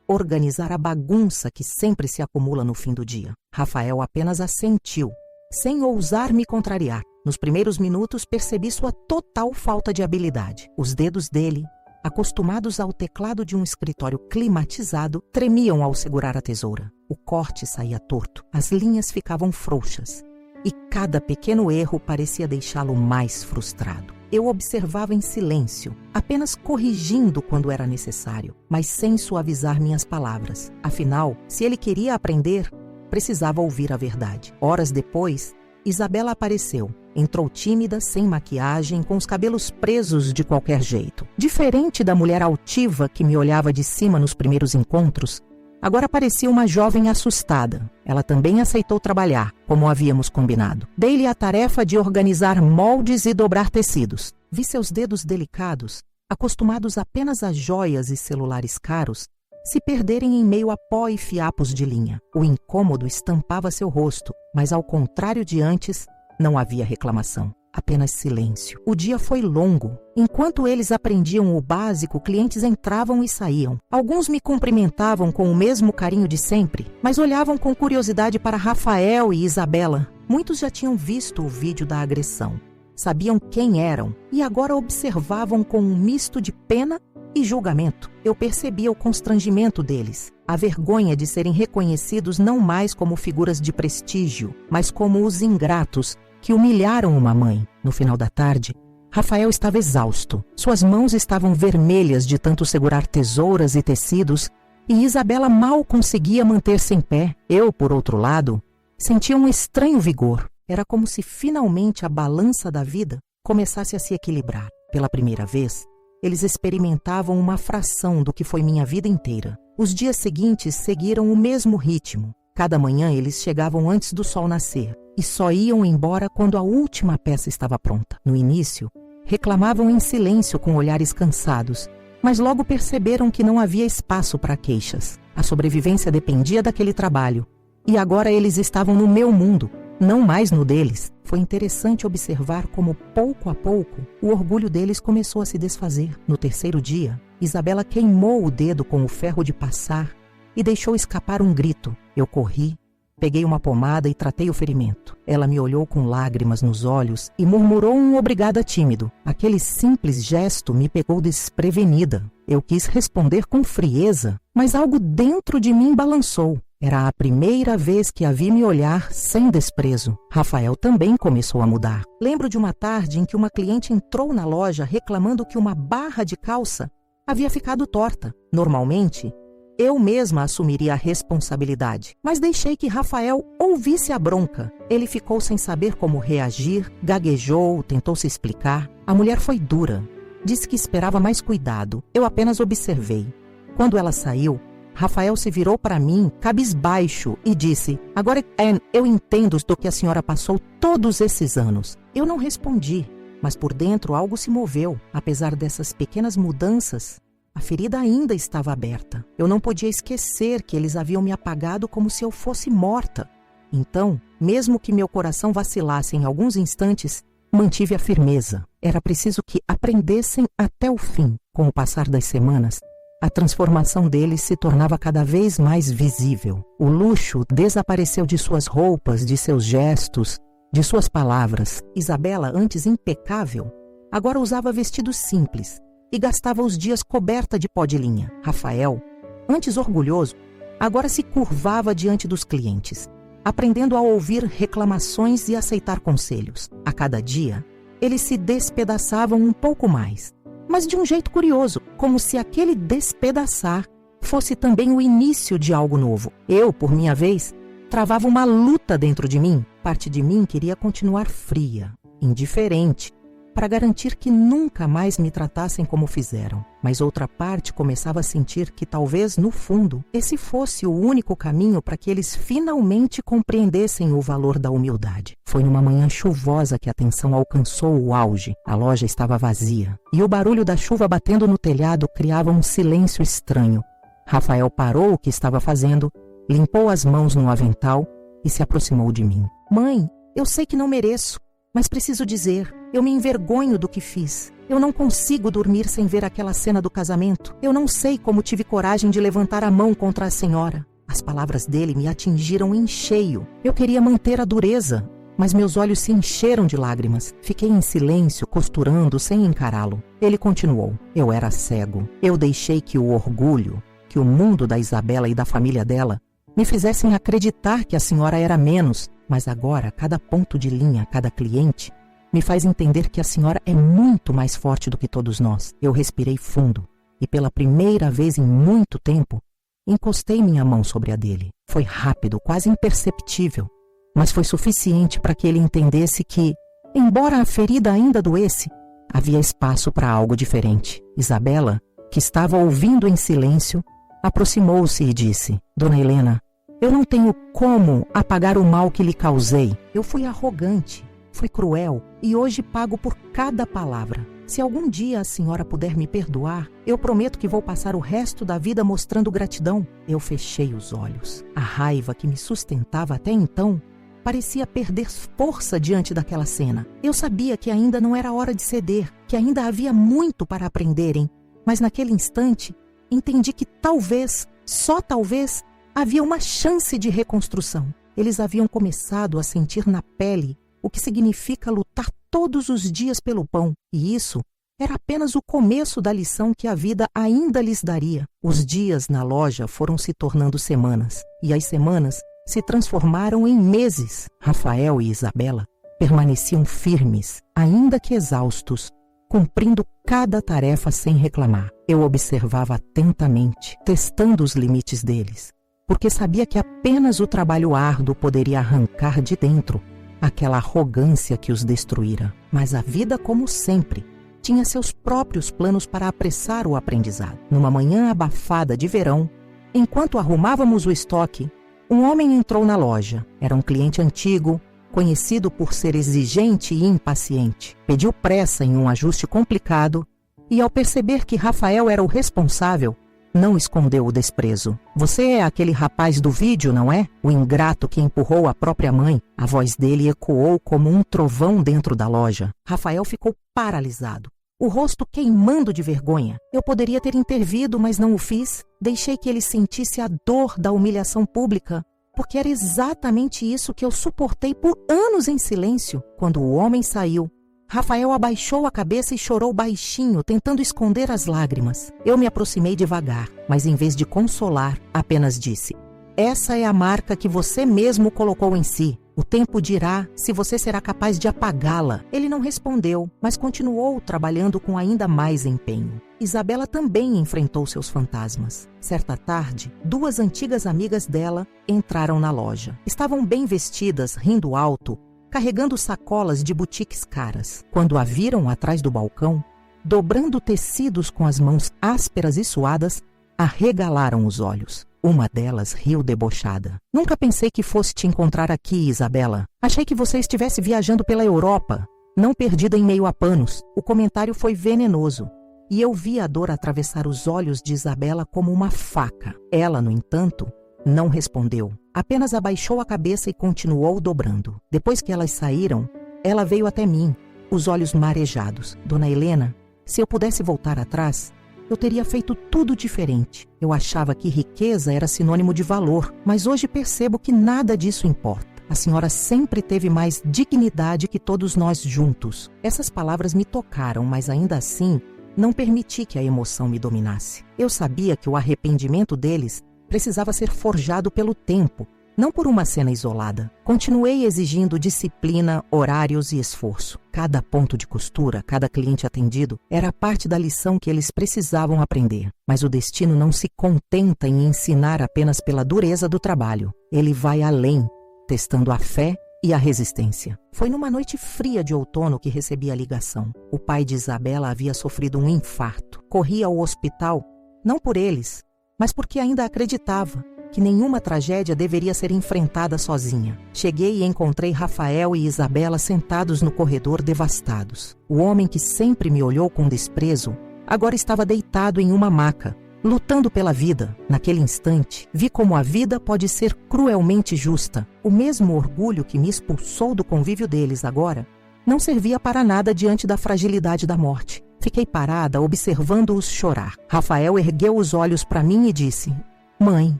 organizar a bagunça que sempre se acumula no fim do dia. Rafael apenas assentiu, sem ousar me contrariar. Nos primeiros minutos percebi sua total falta de habilidade. Os dedos dele, acostumados ao teclado de um escritório climatizado, tremiam ao segurar a tesoura. O corte saía torto, as linhas ficavam frouxas e cada pequeno erro parecia deixá-lo mais frustrado. Eu observava em silêncio, apenas corrigindo quando era necessário, mas sem suavizar minhas palavras. Afinal, se ele queria aprender, precisava ouvir a verdade. Horas depois, Isabela apareceu. Entrou tímida, sem maquiagem, com os cabelos presos de qualquer jeito. Diferente da mulher altiva que me olhava de cima nos primeiros encontros, agora parecia uma jovem assustada. Ela também aceitou trabalhar, como havíamos combinado. Dei-lhe a tarefa de organizar moldes e dobrar tecidos. Vi seus dedos delicados, acostumados apenas a joias e celulares caros, se perderem em meio a pó e fiapos de linha. O incômodo estampava seu rosto, mas ao contrário de antes, não havia reclamação. Apenas silêncio. O dia foi longo. Enquanto eles aprendiam o básico, clientes entravam e saíam. Alguns me cumprimentavam com o mesmo carinho de sempre, mas olhavam com curiosidade para Rafael e Isabela. Muitos já tinham visto o vídeo da agressão. Sabiam quem eram e agora observavam com um misto de pena e julgamento. Eu percebia o constrangimento deles, a vergonha de serem reconhecidos não mais como figuras de prestígio, mas como os ingratos que humilharam uma mãe. No final da tarde, Rafael estava exausto. Suas mãos estavam vermelhas de tanto segurar tesouras e tecidos, e Isabela mal conseguia manter-se em pé. Eu, por outro lado, sentia um estranho vigor. Era como se finalmente a balança da vida começasse a se equilibrar. Pela primeira vez, eles experimentavam uma fração do que foi minha vida inteira. Os dias seguintes seguiram o mesmo ritmo. Cada manhã eles chegavam antes do sol nascer e só iam embora quando a última peça estava pronta. No início, reclamavam em silêncio com olhares cansados, mas logo perceberam que não havia espaço para queixas. A sobrevivência dependia daquele trabalho e agora eles estavam no meu mundo, não mais no deles. Foi interessante observar como, pouco a pouco, o orgulho deles começou a se desfazer. No terceiro dia, Isabela queimou o dedo com o ferro de passar e deixou escapar um grito. Eu corri, peguei uma pomada e tratei o ferimento. Ela me olhou com lágrimas nos olhos e murmurou um obrigada tímido. Aquele simples gesto me pegou desprevenida. Eu quis responder com frieza, mas algo dentro de mim balançou. Era a primeira vez que a vi me olhar sem desprezo. Rafael também começou a mudar. Lembro de uma tarde em que uma cliente entrou na loja reclamando que uma barra de calça havia ficado torta. Normalmente, eu mesma assumiria a responsabilidade, mas deixei que Rafael ouvisse a bronca. Ele ficou sem saber como reagir, gaguejou, tentou se explicar. A mulher foi dura. Disse que esperava mais cuidado. Eu apenas observei. Quando ela saiu, Rafael se virou para mim, cabisbaixo, e disse: "Agora, Anne, eu entendo do que a senhora passou todos esses anos." Eu não respondi, mas por dentro algo se moveu. Apesar dessas pequenas mudanças, a ferida ainda estava aberta. Eu não podia esquecer que eles haviam me apagado como se eu fosse morta. Então, mesmo que meu coração vacilasse em alguns instantes, mantive a firmeza. Era preciso que aprendessem até o fim. Com o passar das semanas, a transformação deles se tornava cada vez mais visível. O luxo desapareceu de suas roupas, de seus gestos, de suas palavras. Isabela, antes impecável, agora usava vestidos simples e gastava os dias coberta de pó de linha. Rafael, antes orgulhoso, agora se curvava diante dos clientes, aprendendo a ouvir reclamações e aceitar conselhos. A cada dia, eles se despedaçavam um pouco mais, mas de um jeito curioso, como se aquele despedaçar fosse também o início de algo novo. Eu, por minha vez, travava uma luta dentro de mim. Parte de mim queria continuar fria, indiferente, para garantir que nunca mais me tratassem como fizeram. Mas outra parte começava a sentir que talvez, no fundo, esse fosse o único caminho para que eles finalmente compreendessem o valor da humildade. Foi numa manhã chuvosa que a tensão alcançou o auge. A loja estava vazia e o barulho da chuva batendo no telhado criava um silêncio estranho. Rafael parou o que estava fazendo, limpou as mãos no avental e se aproximou de mim. Mãe, eu sei que não mereço, mas preciso dizer, eu me envergonho do que fiz. Eu não consigo dormir sem ver aquela cena do casamento. Eu não sei como tive coragem de levantar a mão contra a senhora. As palavras dele me atingiram em cheio. Eu queria manter a dureza, mas meus olhos se encheram de lágrimas. Fiquei em silêncio, costurando, sem encará-lo. Ele continuou. Eu era cego. Eu deixei que o orgulho, que o mundo da Isabela e da família dela, me fizessem acreditar que a senhora era menos. Mas agora, cada ponto de linha, cada cliente, me faz entender que a senhora é muito mais forte do que todos nós. Eu respirei fundo e, pela primeira vez em muito tempo, encostei minha mão sobre a dele. Foi rápido, quase imperceptível, mas foi suficiente para que ele entendesse que, embora a ferida ainda doesse, havia espaço para algo diferente. Isabela, que estava ouvindo em silêncio, aproximou-se e disse: Dona Helena, eu não tenho como apagar o mal que lhe causei. Eu fui arrogante, fui cruel e hoje pago por cada palavra. Se algum dia a senhora puder me perdoar, eu prometo que vou passar o resto da vida mostrando gratidão. Eu fechei os olhos. A raiva que me sustentava até então parecia perder força diante daquela cena. Eu sabia que ainda não era hora de ceder, que ainda havia muito para aprenderem, mas naquele instante entendi que talvez, só talvez, havia uma chance de reconstrução. Eles haviam começado a sentir na pele o que significa lutar todos os dias pelo pão, e isso era apenas o começo da lição que a vida ainda lhes daria. Os dias na loja foram se tornando semanas, e as semanas se transformaram em meses. Rafael e Isabela permaneciam firmes, ainda que exaustos, cumprindo cada tarefa sem reclamar. Eu observava atentamente, testando os limites deles, porque sabia que apenas o trabalho árduo poderia arrancar de dentro aquela arrogância que os destruíra. Mas a vida, como sempre, tinha seus próprios planos para apressar o aprendizado. Numa manhã abafada de verão, enquanto arrumávamos o estoque, um homem entrou na loja. Era um cliente antigo, conhecido por ser exigente e impaciente. Pediu pressa em um ajuste complicado e, ao perceber que Rafael era o responsável, não escondeu o desprezo. Você é aquele rapaz do vídeo, não é? O ingrato que empurrou a própria mãe. A voz dele ecoou como um trovão dentro da loja. Rafael ficou paralisado, o rosto queimando de vergonha. Eu poderia ter intervido, mas não o fiz. Deixei que ele sentisse a dor da humilhação pública, porque era exatamente isso que eu suportei por anos em silêncio. Quando o homem saiu, Rafael abaixou a cabeça e chorou baixinho, tentando esconder as lágrimas. Eu me aproximei devagar, mas em vez de consolar, apenas disse: essa é a marca que você mesmo colocou em si. O tempo dirá se você será capaz de apagá-la. Ele não respondeu, mas continuou trabalhando com ainda mais empenho. Isabela também enfrentou seus fantasmas. Certa tarde, duas antigas amigas dela entraram na loja. Estavam bem vestidas, rindo alto, carregando sacolas de boutiques caras. Quando a viram atrás do balcão, dobrando tecidos com as mãos ásperas e suadas, arregalaram os olhos. Uma delas riu debochada. Nunca pensei que fosse te encontrar aqui, Isabela. Achei que você estivesse viajando pela Europa, não perdida em meio a panos. O comentário foi venenoso, e eu vi a dor atravessar os olhos de Isabela como uma faca. Ela, no entanto, não respondeu. Apenas abaixou a cabeça e continuou dobrando. Depois que elas saíram, ela veio até mim, os olhos marejados. Dona Helena, se eu pudesse voltar atrás, eu teria feito tudo diferente. Eu achava que riqueza era sinônimo de valor, mas hoje percebo que nada disso importa. A senhora sempre teve mais dignidade que todos nós juntos. Essas palavras me tocaram, mas ainda assim, não permiti que a emoção me dominasse. Eu sabia que o arrependimento deles precisava ser forjado pelo tempo, não por uma cena isolada. Continuei exigindo disciplina, horários e esforço. Cada ponto de costura, cada cliente atendido, era parte da lição que eles precisavam aprender. Mas o destino não se contenta em ensinar apenas pela dureza do trabalho. Ele vai além, testando a fé e a resistência. Foi numa noite fria de outono que recebi a ligação. O pai de Isabela havia sofrido um infarto. Corri ao hospital, não por eles, mas porque ainda acreditava que nenhuma tragédia deveria ser enfrentada sozinha. Cheguei e encontrei Rafael e Isabela sentados no corredor devastados. O homem que sempre me olhou com desprezo agora estava deitado em uma maca, lutando pela vida. Naquele instante, vi como a vida pode ser cruelmente justa. O mesmo orgulho que me expulsou do convívio deles agora não servia para nada diante da fragilidade da morte. Fiquei parada, observando-os chorar. Rafael ergueu os olhos para mim e disse: "Mãe,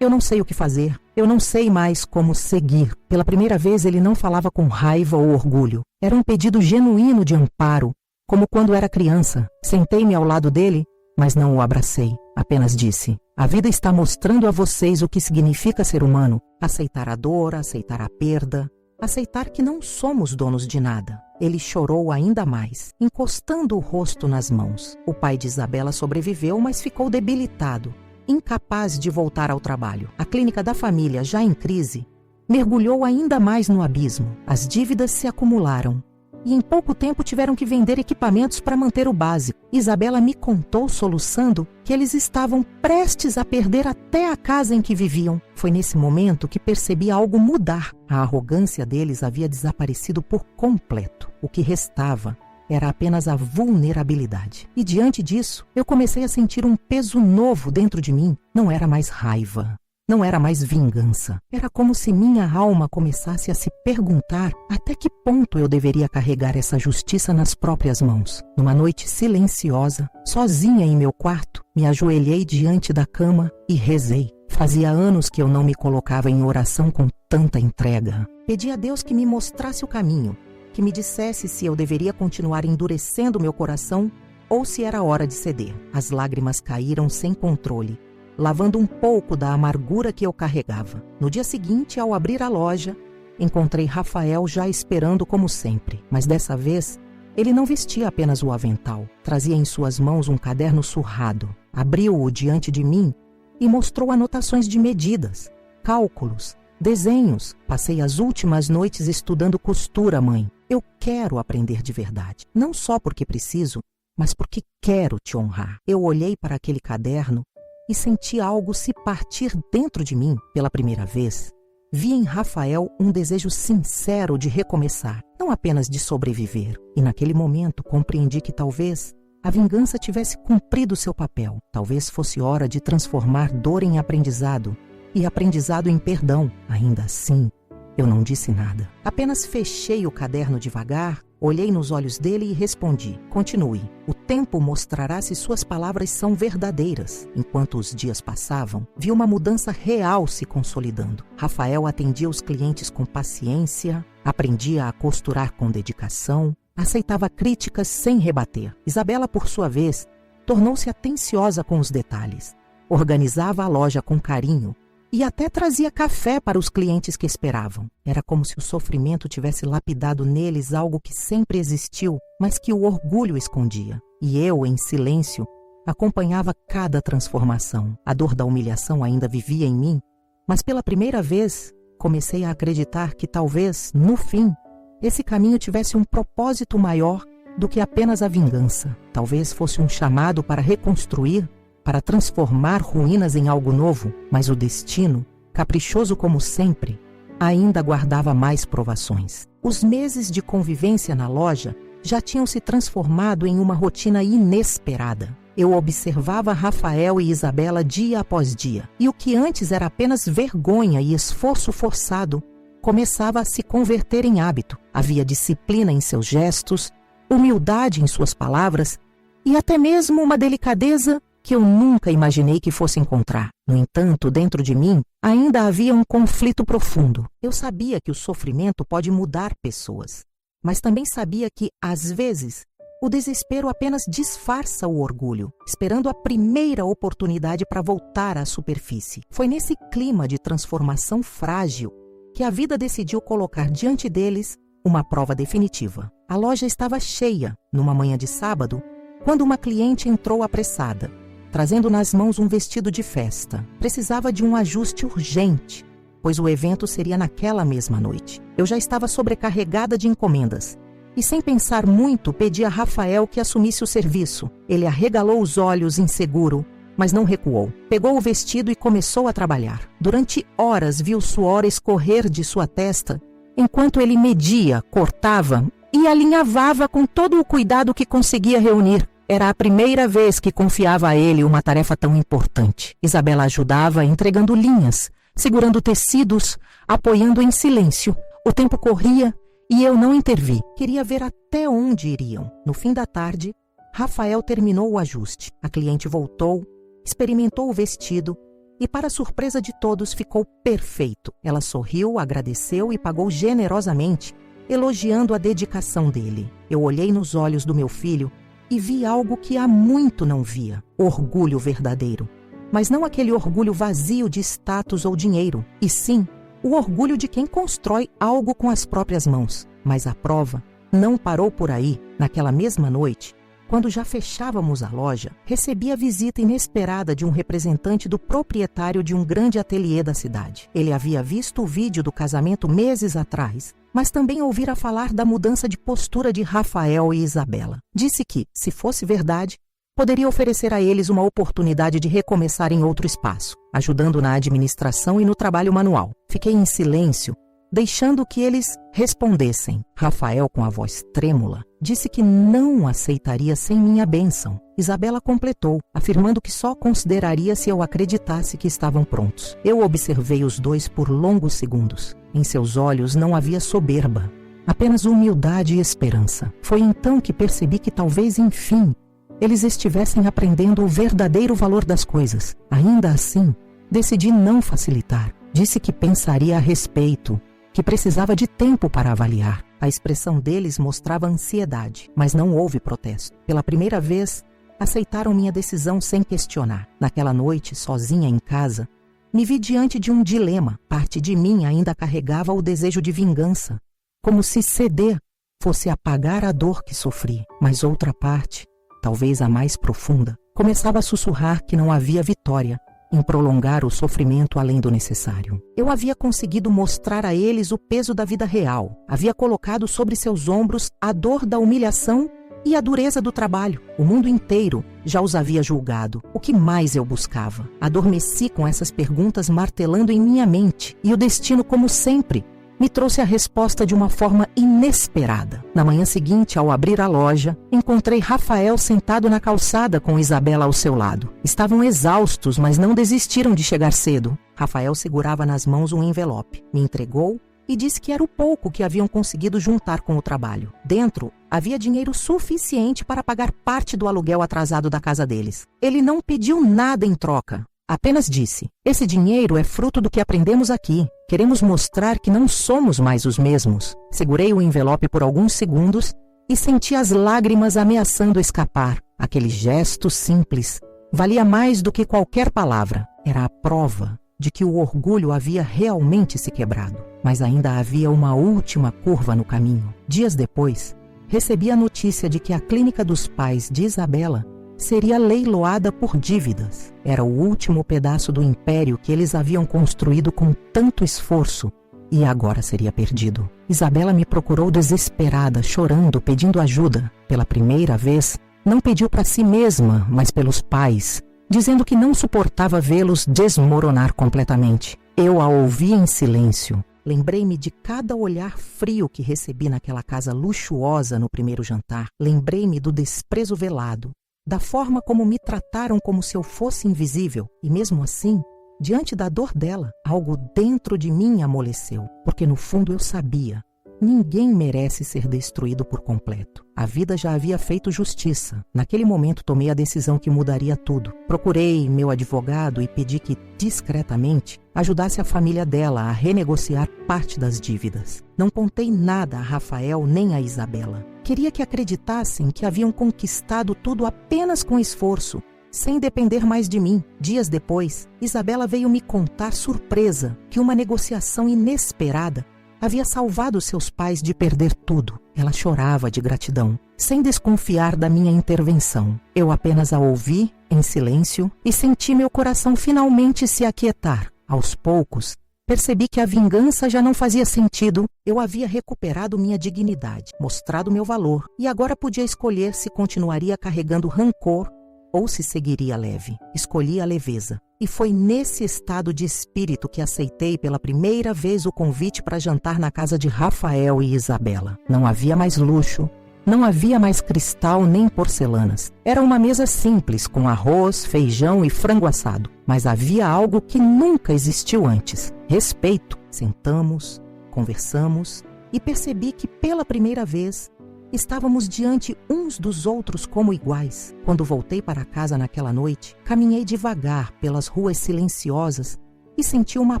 eu não sei o que fazer. Eu não sei mais como seguir." Pela primeira vez, ele não falava com raiva ou orgulho. Era um pedido genuíno de amparo, como quando era criança. Sentei-me ao lado dele, mas não o abracei. Apenas disse: "A vida está mostrando a vocês o que significa ser humano. Aceitar a dor, aceitar a perda, aceitar que não somos donos de nada." Ele chorou ainda mais, encostando o rosto nas mãos. O pai de Isabela sobreviveu, mas ficou debilitado, incapaz de voltar ao trabalho. A clínica da família, já em crise, mergulhou ainda mais no abismo. As dívidas se acumularam e em pouco tempo tiveram que vender equipamentos para manter o básico. Isabela me contou, soluçando, que eles estavam prestes a perder até a casa em que viviam. Foi nesse momento que percebi algo mudar. A arrogância deles havia desaparecido por completo. O que restava era apenas a vulnerabilidade. E diante disso, eu comecei a sentir um peso novo dentro de mim. Não era mais raiva, não era mais vingança. Era como se minha alma começasse a se perguntar até que ponto eu deveria carregar essa justiça nas próprias mãos. Numa noite silenciosa, sozinha em meu quarto, me ajoelhei diante da cama e rezei. Fazia anos que eu não me colocava em oração com tanta entrega. Pedi a Deus que me mostrasse o caminho, que me dissesse se eu deveria continuar endurecendo meu coração ou se era hora de ceder. As lágrimas caíram sem controle, lavando um pouco da amargura que eu carregava. No dia seguinte, ao abrir a loja, encontrei Rafael já esperando como sempre. Mas dessa vez, ele não vestia apenas o avental. Trazia em suas mãos um caderno surrado. Abriu-o diante de mim e mostrou anotações de medidas, cálculos, desenhos. Passei as últimas noites estudando costura, mãe. Eu quero aprender de verdade. Não só porque preciso, mas porque quero te honrar. Eu olhei para aquele caderno e senti algo se partir dentro de mim. Pela primeira vez, vi em Rafael um desejo sincero de recomeçar, não apenas de sobreviver. E naquele momento compreendi que talvez a vingança tivesse cumprido seu papel. Talvez fosse hora de transformar dor em aprendizado e aprendizado em perdão. Ainda assim, eu não disse nada. Apenas fechei o caderno devagar, olhei nos olhos dele e respondi: "Continue. O tempo mostrará se suas palavras são verdadeiras." Enquanto os dias passavam, vi uma mudança real se consolidando. Rafael atendia os clientes com paciência, aprendia a costurar com dedicação, aceitava críticas sem rebater. Isabela, por sua vez, tornou-se atenciosa com os detalhes. Organizava a loja com carinho e até trazia café para os clientes que esperavam. Era como se o sofrimento tivesse lapidado neles algo que sempre existiu, mas que o orgulho escondia. E eu, em silêncio, acompanhava cada transformação. A dor da humilhação ainda vivia em mim, mas pela primeira vez comecei a acreditar que talvez, no fim, esse caminho tivesse um propósito maior do que apenas a vingança. Talvez fosse um chamado para reconstruir, para transformar ruínas em algo novo, mas o destino, caprichoso como sempre, ainda guardava mais provações. Os meses de convivência na loja já tinham se transformado em uma rotina inesperada. Eu observava Rafael e Isabela dia após dia, e o que antes era apenas vergonha e esforço forçado começava a se converter em hábito. Havia disciplina em seus gestos, humildade em suas palavras e até mesmo uma delicadeza que eu nunca imaginei que fosse encontrar. No entanto, dentro de mim, ainda havia um conflito profundo. Eu sabia que o sofrimento pode mudar pessoas, mas também sabia que, às vezes, o desespero apenas disfarça o orgulho, esperando a primeira oportunidade para voltar à superfície. Foi nesse clima de transformação frágil que a vida decidiu colocar diante deles uma prova definitiva. A loja estava cheia, numa manhã de sábado, quando uma cliente entrou apressada, trazendo nas mãos um vestido de festa. Precisava de um ajuste urgente, pois o evento seria naquela mesma noite. Eu já estava sobrecarregada de encomendas. E sem pensar muito, pedi a Rafael que assumisse o serviço. Ele arregalou os olhos inseguro, mas não recuou. Pegou o vestido e começou a trabalhar. Durante horas vi o suor escorrer de sua testa, enquanto ele media, cortava e alinhavava com todo o cuidado que conseguia reunir. Era a primeira vez que confiava a ele uma tarefa tão importante. Isabela ajudava entregando linhas, segurando tecidos, apoiando em silêncio. O tempo corria e eu não intervi. Queria ver até onde iriam. No fim da tarde, Rafael terminou o ajuste. A cliente voltou, experimentou o vestido e, para surpresa de todos, ficou perfeito. Ela sorriu, agradeceu e pagou generosamente, elogiando a dedicação dele. Eu olhei nos olhos do meu filho e vi algo que há muito não via: orgulho verdadeiro. Mas não aquele orgulho vazio de status ou dinheiro, e sim o orgulho de quem constrói algo com as próprias mãos. Mas a prova não parou por aí. Naquela mesma noite, quando já fechávamos a loja, recebi a visita inesperada de um representante do proprietário de um grande ateliê da cidade. Ele havia visto o vídeo do casamento meses atrás, mas também ouvira falar da mudança de postura de Rafael e Isabela. Disse que, se fosse verdade, poderia oferecer a eles uma oportunidade de recomeçar em outro espaço, ajudando na administração e no trabalho manual. Fiquei em silêncio, deixando que eles respondessem. Rafael, com a voz trêmula, disse que não aceitaria sem minha bênção. Isabela completou, afirmando que só consideraria se eu acreditasse que estavam prontos. Eu observei os dois por longos segundos. Em seus olhos não havia soberba, apenas humildade e esperança. Foi então que percebi que talvez, enfim, eles estivessem aprendendo o verdadeiro valor das coisas. Ainda assim, decidi não facilitar. Disse que pensaria a respeito, que precisava de tempo para avaliar. A expressão deles mostrava ansiedade, mas não houve protesto. Pela primeira vez, aceitaram minha decisão sem questionar. Naquela noite, sozinha em casa, me vi diante de um dilema. Parte de mim ainda carregava o desejo de vingança, como se ceder fosse apagar a dor que sofri. Mas outra parte, talvez a mais profunda, começava a sussurrar que não havia vitória em prolongar o sofrimento além do necessário. Eu havia conseguido mostrar a eles o peso da vida real. Havia colocado sobre seus ombros a dor da humilhação e a dureza do trabalho. O mundo inteiro já os havia julgado. O que mais eu buscava? Adormeci com essas perguntas martelando em minha mente, e o destino, como sempre, me trouxe a resposta de uma forma inesperada. Na manhã seguinte, ao abrir a loja, encontrei Rafael sentado na calçada com Isabela ao seu lado. Estavam exaustos, mas não desistiram de chegar cedo. Rafael segurava nas mãos um envelope. Me entregou e disse que era o pouco que haviam conseguido juntar com o trabalho. Dentro, havia dinheiro suficiente para pagar parte do aluguel atrasado da casa deles. Ele não pediu nada em troca. Apenas disse: esse dinheiro é fruto do que aprendemos aqui. Queremos mostrar que não somos mais os mesmos. Segurei o envelope por alguns segundos e senti as lágrimas ameaçando escapar. Aquele gesto simples valia mais do que qualquer palavra. Era a prova de que o orgulho havia realmente se quebrado. Mas ainda havia uma última curva no caminho. Dias depois, recebi a notícia de que a clínica dos pais de Isabela seria leiloada por dívidas. Era o último pedaço do império que eles haviam construído com tanto esforço e agora seria perdido. Isabela me procurou desesperada, chorando, pedindo ajuda. Pela primeira vez, não pediu para si mesma, mas pelos pais, dizendo que não suportava vê-los desmoronar completamente. Eu a ouvi em silêncio. Lembrei-me de cada olhar frio que recebi naquela casa luxuosa no primeiro jantar. Lembrei-me do desprezo velado, da forma como me trataram como se eu fosse invisível. E mesmo assim, diante da dor dela, algo dentro de mim amoleceu, porque no fundo eu sabia: ninguém merece ser destruído por completo. A vida já havia feito justiça. Naquele momento tomei a decisão que mudaria tudo. Procurei meu advogado e pedi que, discretamente, ajudasse a família dela a renegociar parte das dívidas. Não contei nada a Rafael nem a Isabela. Queria que acreditassem que haviam conquistado tudo apenas com esforço, sem depender mais de mim. Dias depois, Isabela veio me contar, surpresa, que uma negociação inesperada havia salvado seus pais de perder tudo. Ela chorava de gratidão, sem desconfiar da minha intervenção. Eu apenas a ouvi, em silêncio, e senti meu coração finalmente se aquietar. Aos poucos, Percebi que a vingança já não fazia sentido. Eu havia recuperado minha dignidade, mostrado meu valor, e agora podia escolher se continuaria carregando rancor ou se seguiria leve. Escolhi a leveza. E foi nesse estado de espírito que aceitei pela primeira vez o convite para jantar na casa de Rafael e Isabela. Não havia mais luxo, não havia mais cristal nem porcelanas. Era uma mesa simples, com arroz, feijão e frango assado. Mas havia algo que nunca existiu antes: respeito. Sentamos, conversamos e percebi que pela primeira vez estávamos diante uns dos outros como iguais. Quando voltei para casa naquela noite, caminhei devagar pelas ruas silenciosas e senti uma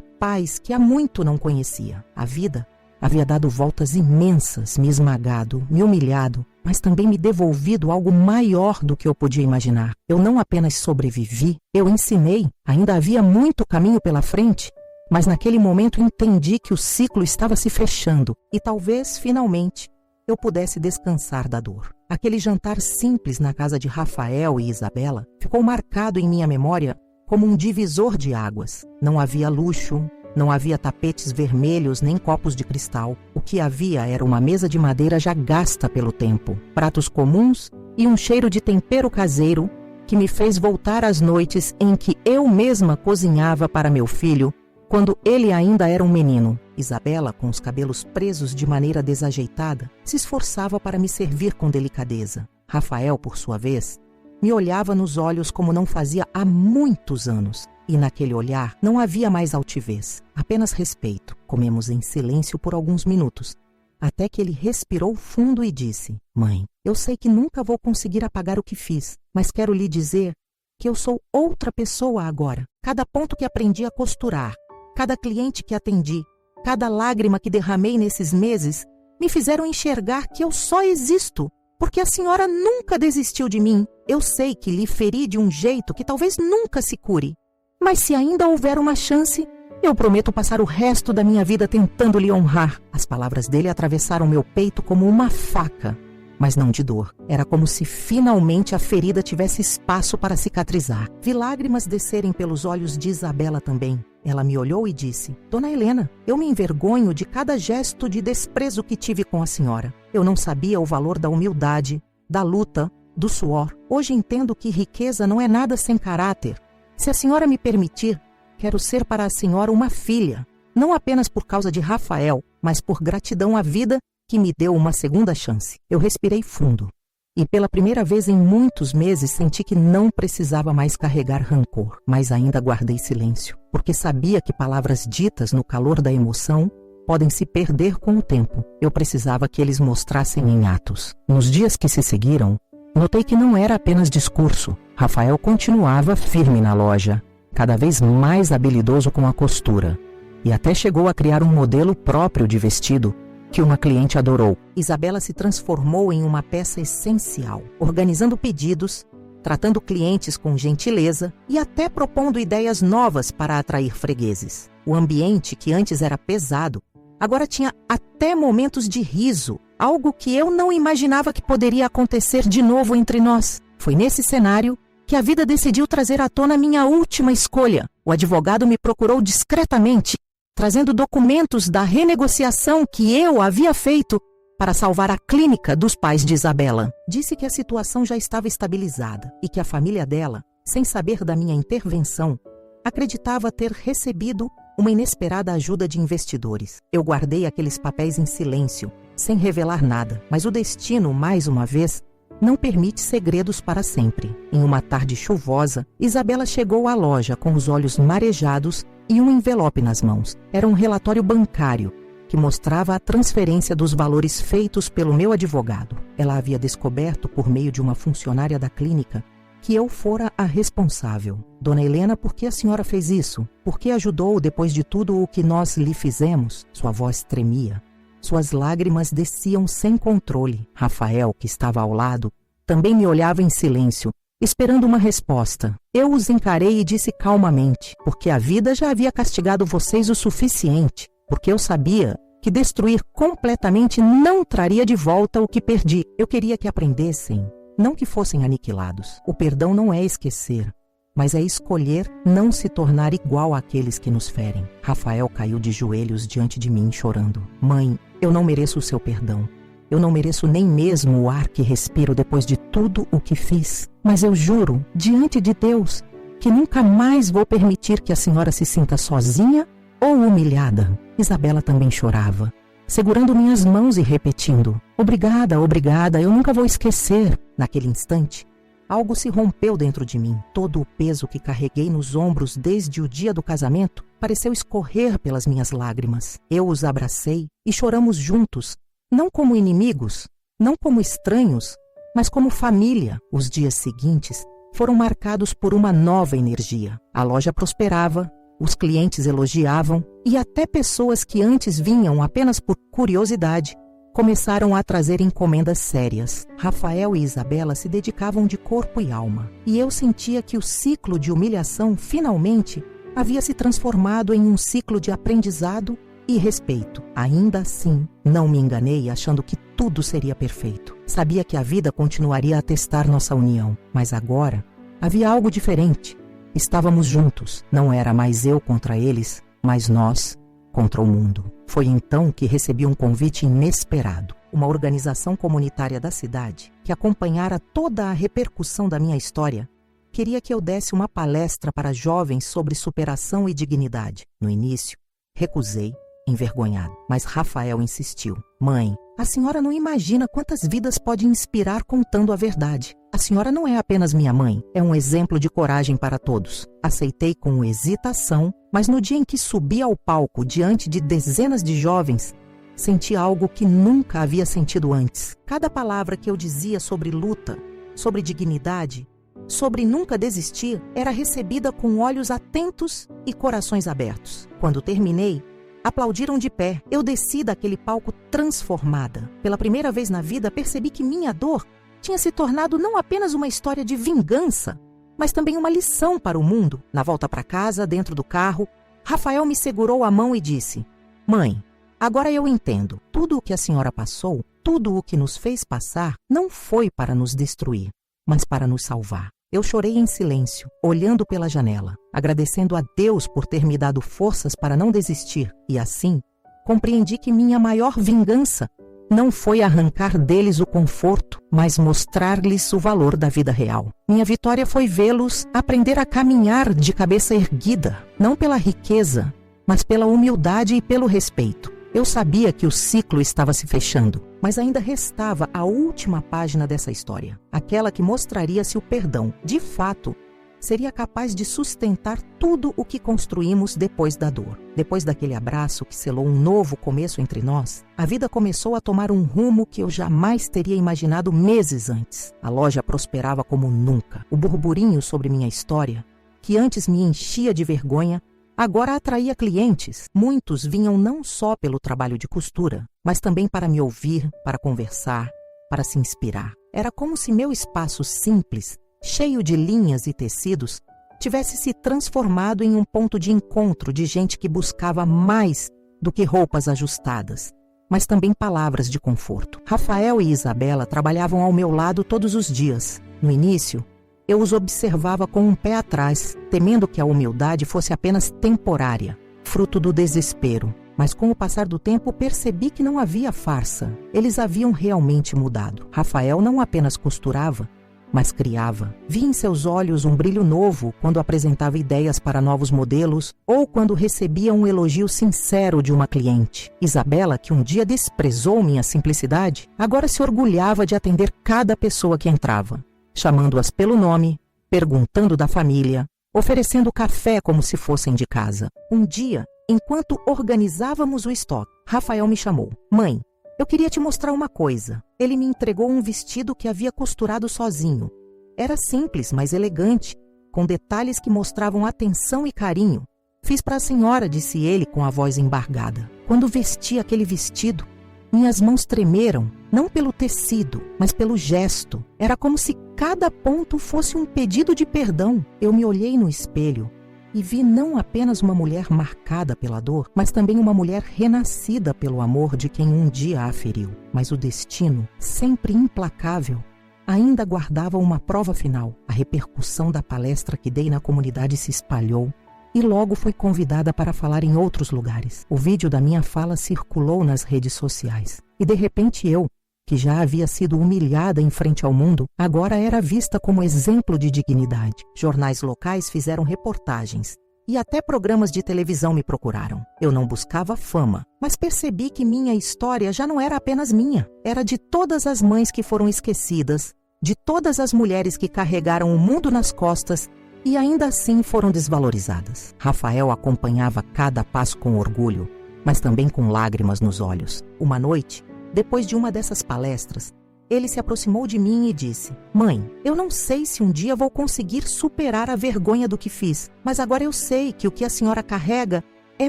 paz que há muito não conhecia. A vida havia dado voltas imensas, me esmagado, me humilhado, mas também me devolvido algo maior do que eu podia imaginar. Eu não apenas sobrevivi, eu ensinei. Ainda havia muito caminho pela frente, mas naquele momento entendi que o ciclo estava se fechando e talvez, finalmente, eu pudesse descansar da dor. Aquele jantar simples na casa de Rafael e Isabela ficou marcado em minha memória como um divisor de águas. Não havia luxo, não havia tapetes vermelhos nem copos de cristal. O que havia era uma mesa de madeira já gasta pelo tempo, pratos comuns e um cheiro de tempero caseiro que me fez voltar às noites em que eu mesma cozinhava para meu filho quando ele ainda era um menino. Isabela, com os cabelos presos de maneira desajeitada, se esforçava para me servir com delicadeza. Rafael, por sua vez, me olhava nos olhos como não fazia há muitos anos. E naquele olhar não havia mais altivez, apenas respeito. Comemos em silêncio por alguns minutos, até que ele respirou fundo e disse: "Mãe, eu sei que nunca vou conseguir apagar o que fiz, mas quero lhe dizer que eu sou outra pessoa agora. Cada ponto que aprendi a costurar, cada cliente que atendi, cada lágrima que derramei nesses meses me fizeram enxergar que eu só existo porque a senhora nunca desistiu de mim. Eu sei que lhe feri de um jeito que talvez nunca se cure, mas se ainda houver uma chance, eu prometo passar o resto da minha vida tentando lhe honrar." As palavras dele atravessaram meu peito como uma faca, mas não de dor. Era como se finalmente a ferida tivesse espaço para cicatrizar. Vi lágrimas descerem pelos olhos de Isabela também. Ela me olhou e disse: "Dona Helena, eu me envergonho de cada gesto de desprezo que tive com a senhora. Eu não sabia o valor da humildade, da luta, do suor. Hoje entendo que riqueza não é nada sem caráter. Se a senhora me permitir, quero ser para a senhora uma filha, não apenas por causa de Rafael, mas por gratidão à vida que me deu uma segunda chance." Eu respirei fundo e pela primeira vez em muitos meses senti que não precisava mais carregar rancor, mas ainda guardei silêncio, porque sabia que palavras ditas no calor da emoção podem se perder com o tempo. Eu precisava que eles mostrassem em atos. Nos dias que se seguiram, notei que não era apenas discurso. Rafael continuava firme na loja, cada vez mais habilidoso com a costura, e até chegou a criar um modelo próprio de vestido que uma cliente adorou. Isabela se transformou em uma peça essencial, organizando pedidos, tratando clientes com gentileza e até propondo ideias novas para atrair fregueses. O ambiente, que antes era pesado, agora tinha até momentos de riso, algo que eu não imaginava que poderia acontecer de novo entre nós. Foi nesse cenário que a vida decidiu trazer à tona minha última escolha. O advogado me procurou discretamente, trazendo documentos da renegociação que eu havia feito para salvar a clínica dos pais de Isabela. Disse que a situação já estava estabilizada e que a família dela, sem saber da minha intervenção, acreditava ter recebido uma inesperada ajuda de investidores. Eu guardei aqueles papéis em silêncio, sem revelar nada, mas o destino, mais uma vez, não permite segredos para sempre. Em uma tarde chuvosa, Isabela chegou à loja com os olhos marejados e um envelope nas mãos. Era um relatório bancário que mostrava a transferência dos valores feitos pelo meu advogado. Ela havia descoberto, por meio de uma funcionária da clínica, que eu fora a responsável. "Dona Helena, por que a senhora fez isso? Por que ajudou depois de tudo o que nós lhe fizemos?" Sua voz tremia. Suas lágrimas desciam sem controle. Rafael, que estava ao lado, também me olhava em silêncio, esperando uma resposta. Eu os encarei e disse calmamente: "Porque a vida já havia castigado vocês o suficiente. Porque eu sabia que destruir completamente não traria de volta o que perdi. Eu queria que aprendessem, não que fossem aniquilados. O perdão não é esquecer, mas é escolher não se tornar igual àqueles que nos ferem. Rafael caiu de joelhos diante de mim, chorando. Mãe, eu não mereço o seu perdão. Eu não mereço nem mesmo o ar que respiro depois de tudo o que fiz. Mas eu juro, diante de Deus, que nunca mais vou permitir que a senhora se sinta sozinha ou humilhada. Isabela também chorava, segurando minhas mãos e repetindo: obrigada, obrigada, eu nunca vou esquecer. Naquele instante, algo se rompeu dentro de mim. Todo o peso que carreguei nos ombros desde o dia do casamento pareceu escorrer pelas minhas lágrimas. Eu os abracei e choramos juntos, não como inimigos, não como estranhos, mas como família. Os dias seguintes foram marcados por uma nova energia. A loja prosperava, os clientes elogiavam e até pessoas que antes vinham apenas por curiosidade começaram a trazer encomendas sérias. Rafael e Isabela se dedicavam de corpo e alma, e eu sentia que o ciclo de humilhação finalmente havia se transformado em um ciclo de aprendizado e respeito. Ainda assim, não me enganei achando que tudo seria perfeito. Sabia que a vida continuaria a testar nossa união, mas agora havia algo diferente. Estávamos juntos. Não era mais eu contra eles, mas nós contra o mundo. Foi então que recebi um convite inesperado. Uma organização comunitária da cidade, que acompanhara toda a repercussão da minha história, queria que eu desse uma palestra para jovens sobre superação e dignidade. No início, recusei, envergonhado, mas Rafael insistiu. Mãe, a senhora não imagina quantas vidas pode inspirar contando a verdade. A senhora não é apenas minha mãe, é um exemplo de coragem para todos. Aceitei com hesitação, mas no dia em que subi ao palco diante de dezenas de jovens, senti algo que nunca havia sentido antes. Cada palavra que eu dizia sobre luta, sobre dignidade, sobre nunca desistir, era recebida com olhos atentos e corações abertos. Quando terminei, aplaudiram de pé. Eu desci daquele palco transformada. Pela primeira vez na vida, percebi que minha dor tinha se tornado não apenas uma história de vingança, mas também uma lição para o mundo. Na volta para casa, dentro do carro, Rafael me segurou a mão e disse: Mãe, agora eu entendo. Tudo o que a senhora passou, tudo o que nos fez passar, não foi para nos destruir, mas para nos salvar. Eu chorei em silêncio, olhando pela janela, agradecendo a Deus por ter me dado forças para não desistir. E assim, compreendi que minha maior vingança não foi arrancar deles o conforto, mas mostrar-lhes o valor da vida real. Minha vitória foi vê-los aprender a caminhar de cabeça erguida, não pela riqueza, mas pela humildade e pelo respeito. Eu sabia que o ciclo estava se fechando, mas ainda restava a última página dessa história, aquela que mostraria se o perdão, de fato, seria capaz de sustentar tudo o que construímos depois da dor. Depois daquele abraço que selou um novo começo entre nós, a vida começou a tomar um rumo que eu jamais teria imaginado meses antes. A loja prosperava como nunca. O burburinho sobre minha história, que antes me enchia de vergonha, agora atraía clientes. Muitos vinham não só pelo trabalho de costura, mas também para me ouvir, para conversar, para se inspirar. Era como se meu espaço simples, cheio de linhas e tecidos, tivesse se transformado em um ponto de encontro de gente que buscava mais do que roupas ajustadas, mas também palavras de conforto. Rafael e Isabela trabalhavam ao meu lado todos os dias. No início, eu os observava com um pé atrás, temendo que a humildade fosse apenas temporária, fruto do desespero. Mas com o passar do tempo percebi que não havia farsa. Eles haviam realmente mudado. Rafael não apenas costurava, mas criava. Vi em seus olhos um brilho novo quando apresentava ideias para novos modelos ou quando recebia um elogio sincero de uma cliente. Isabela, que um dia desprezou minha simplicidade, agora se orgulhava de atender cada pessoa que entrava, chamando-as pelo nome, perguntando da família, oferecendo café como se fossem de casa. Um dia, enquanto organizávamos o estoque, Rafael me chamou. Mãe, eu queria te mostrar uma coisa. Ele me entregou um vestido que havia costurado sozinho. Era simples, mas elegante, com detalhes que mostravam atenção e carinho. Fiz para a senhora, disse ele com a voz embargada. Quando vesti aquele vestido, minhas mãos tremeram, não pelo tecido, mas pelo gesto. Era como se cada ponto fosse um pedido de perdão. Eu me olhei no espelho e vi não apenas uma mulher marcada pela dor, mas também uma mulher renascida pelo amor de quem um dia a feriu. Mas o destino, sempre implacável, ainda guardava uma prova final. A repercussão da palestra que dei na comunidade se espalhou e logo fui convidada para falar em outros lugares. O vídeo da minha fala circulou nas redes sociais. E de repente eu, que já havia sido humilhada em frente ao mundo, agora era vista como exemplo de dignidade. Jornais locais fizeram reportagens e até programas de televisão me procuraram. Eu não buscava fama, mas percebi que minha história já não era apenas minha. Era de todas as mães que foram esquecidas, de todas as mulheres que carregaram o mundo nas costas e ainda assim foram desvalorizadas. Rafael acompanhava cada passo com orgulho, mas também com lágrimas nos olhos. Uma noite, depois de uma dessas palestras, ele se aproximou de mim e disse: "Mãe, eu não sei se um dia vou conseguir superar a vergonha do que fiz, mas agora eu sei que o que a senhora carrega é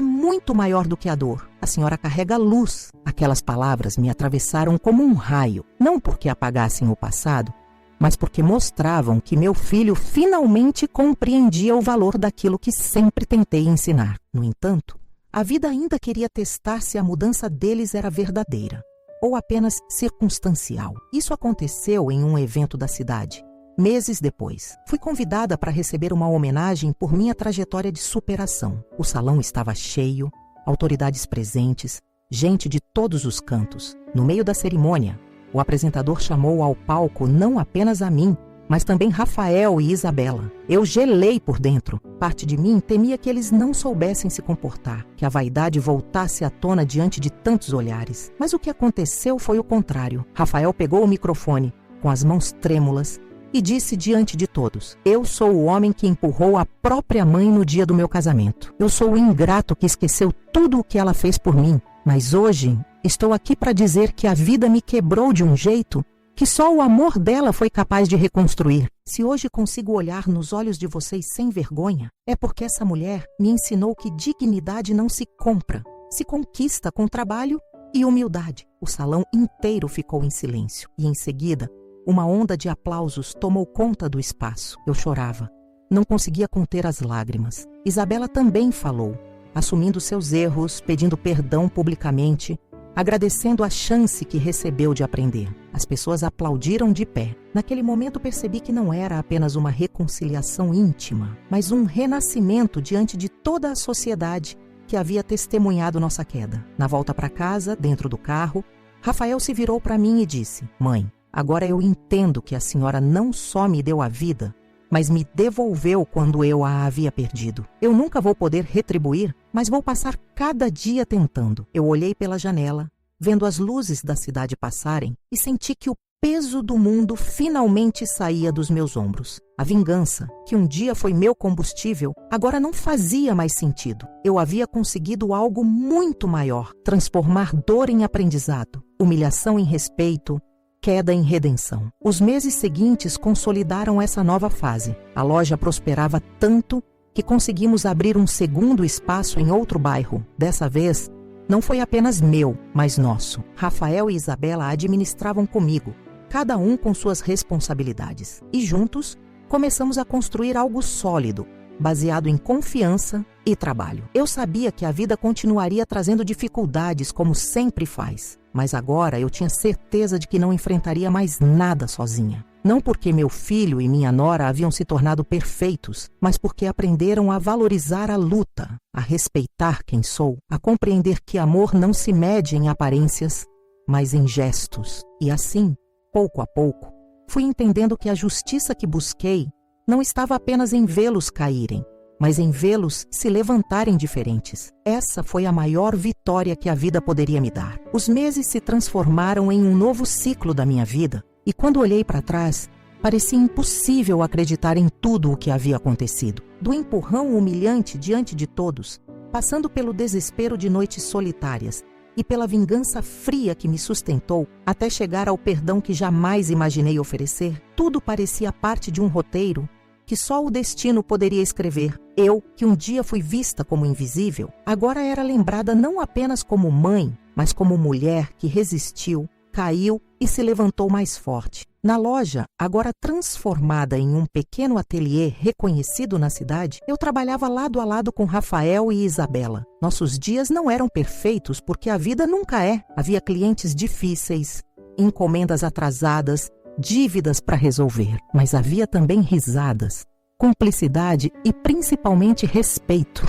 muito maior do que a dor. A senhora carrega luz." Aquelas palavras me atravessaram como um raio, não porque apagassem o passado, mas porque mostravam que meu filho finalmente compreendia o valor daquilo que sempre tentei ensinar. No entanto, a vida ainda queria testar se a mudança deles era verdadeira ou apenas circunstancial. Isso aconteceu em um evento da cidade. Meses depois, fui convidada para receber uma homenagem por minha trajetória de superação. O salão estava cheio, autoridades presentes, gente de todos os cantos. No meio da cerimônia, o apresentador chamou ao palco não apenas a mim, mas também Rafael e Isabela. Eu gelei por dentro. Parte de mim temia que eles não soubessem se comportar, que a vaidade voltasse à tona diante de tantos olhares. Mas o que aconteceu foi o contrário. Rafael pegou o microfone, com as mãos trêmulas, e disse diante de todos: "Eu sou o homem que empurrou a própria mãe no dia do meu casamento. Eu sou o ingrato que esqueceu tudo o que ela fez por mim. Mas hoje estou aqui para dizer que a vida me quebrou de um jeito que só o amor dela foi capaz de reconstruir. Se hoje consigo olhar nos olhos de vocês sem vergonha, é porque essa mulher me ensinou que dignidade não se compra, se conquista com trabalho e humildade." O salão inteiro ficou em silêncio e, em seguida, uma onda de aplausos tomou conta do espaço. Eu chorava. Não conseguia conter as lágrimas. Isabela também falou, assumindo seus erros, pedindo perdão publicamente, agradecendo a chance que recebeu de aprender. As pessoas aplaudiram de pé. Naquele momento percebi que não era apenas uma reconciliação íntima, mas um renascimento diante de toda a sociedade que havia testemunhado nossa queda. Na volta para casa, dentro do carro, Rafael se virou para mim e disse: "Mãe, agora eu entendo que a senhora não só me deu a vida, mas me devolveu quando eu a havia perdido. Eu nunca vou poder retribuir, mas vou passar cada dia tentando." Eu olhei pela janela, vendo as luzes da cidade passarem, e senti que o peso do mundo finalmente saía dos meus ombros. A vingança, que um dia foi meu combustível, agora não fazia mais sentido. Eu havia conseguido algo muito maior: transformar dor em aprendizado, humilhação em respeito, queda em redenção. Os meses seguintes consolidaram essa nova fase. A loja prosperava tanto que conseguimos abrir um segundo espaço em outro bairro. Dessa vez, não foi apenas meu, mas nosso. Rafael e Isabela administravam comigo, cada um com suas responsabilidades. E juntos, começamos a construir algo sólido, baseado em confiança e trabalho. Eu sabia que a vida continuaria trazendo dificuldades, como sempre faz. Mas agora eu tinha certeza de que não enfrentaria mais nada sozinha. Não porque meu filho e minha nora haviam se tornado perfeitos, mas porque aprenderam a valorizar a luta, a respeitar quem sou, a compreender que amor não se mede em aparências, mas em gestos. E assim, pouco a pouco, fui entendendo que a justiça que busquei não estava apenas em vê-los caírem, mas em vê-los se levantarem diferentes. Essa foi a maior vitória que a vida poderia me dar. Os meses se transformaram em um novo ciclo da minha vida, e quando olhei para trás, parecia impossível acreditar em tudo o que havia acontecido. Do empurrão humilhante diante de todos, passando pelo desespero de noites solitárias e pela vingança fria que me sustentou, até chegar ao perdão que jamais imaginei oferecer, tudo parecia parte de um roteiro que só o destino poderia escrever. Eu, que um dia fui vista como invisível, agora era lembrada não apenas como mãe, mas como mulher que resistiu, caiu e se levantou mais forte. Na loja, agora transformada em um pequeno ateliê reconhecido na cidade, eu trabalhava lado a lado com Rafael e Isabela. Nossos dias não eram perfeitos porque a vida nunca é. Havia clientes difíceis, encomendas atrasadas, dívidas para resolver, mas havia também risadas, cumplicidade e principalmente respeito.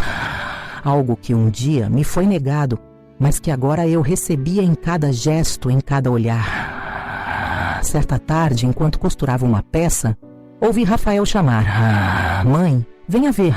Algo que um dia me foi negado, mas que agora eu recebia em cada gesto, em cada olhar. Certa tarde, enquanto costurava uma peça, ouvi Rafael chamar: "Mãe, venha ver."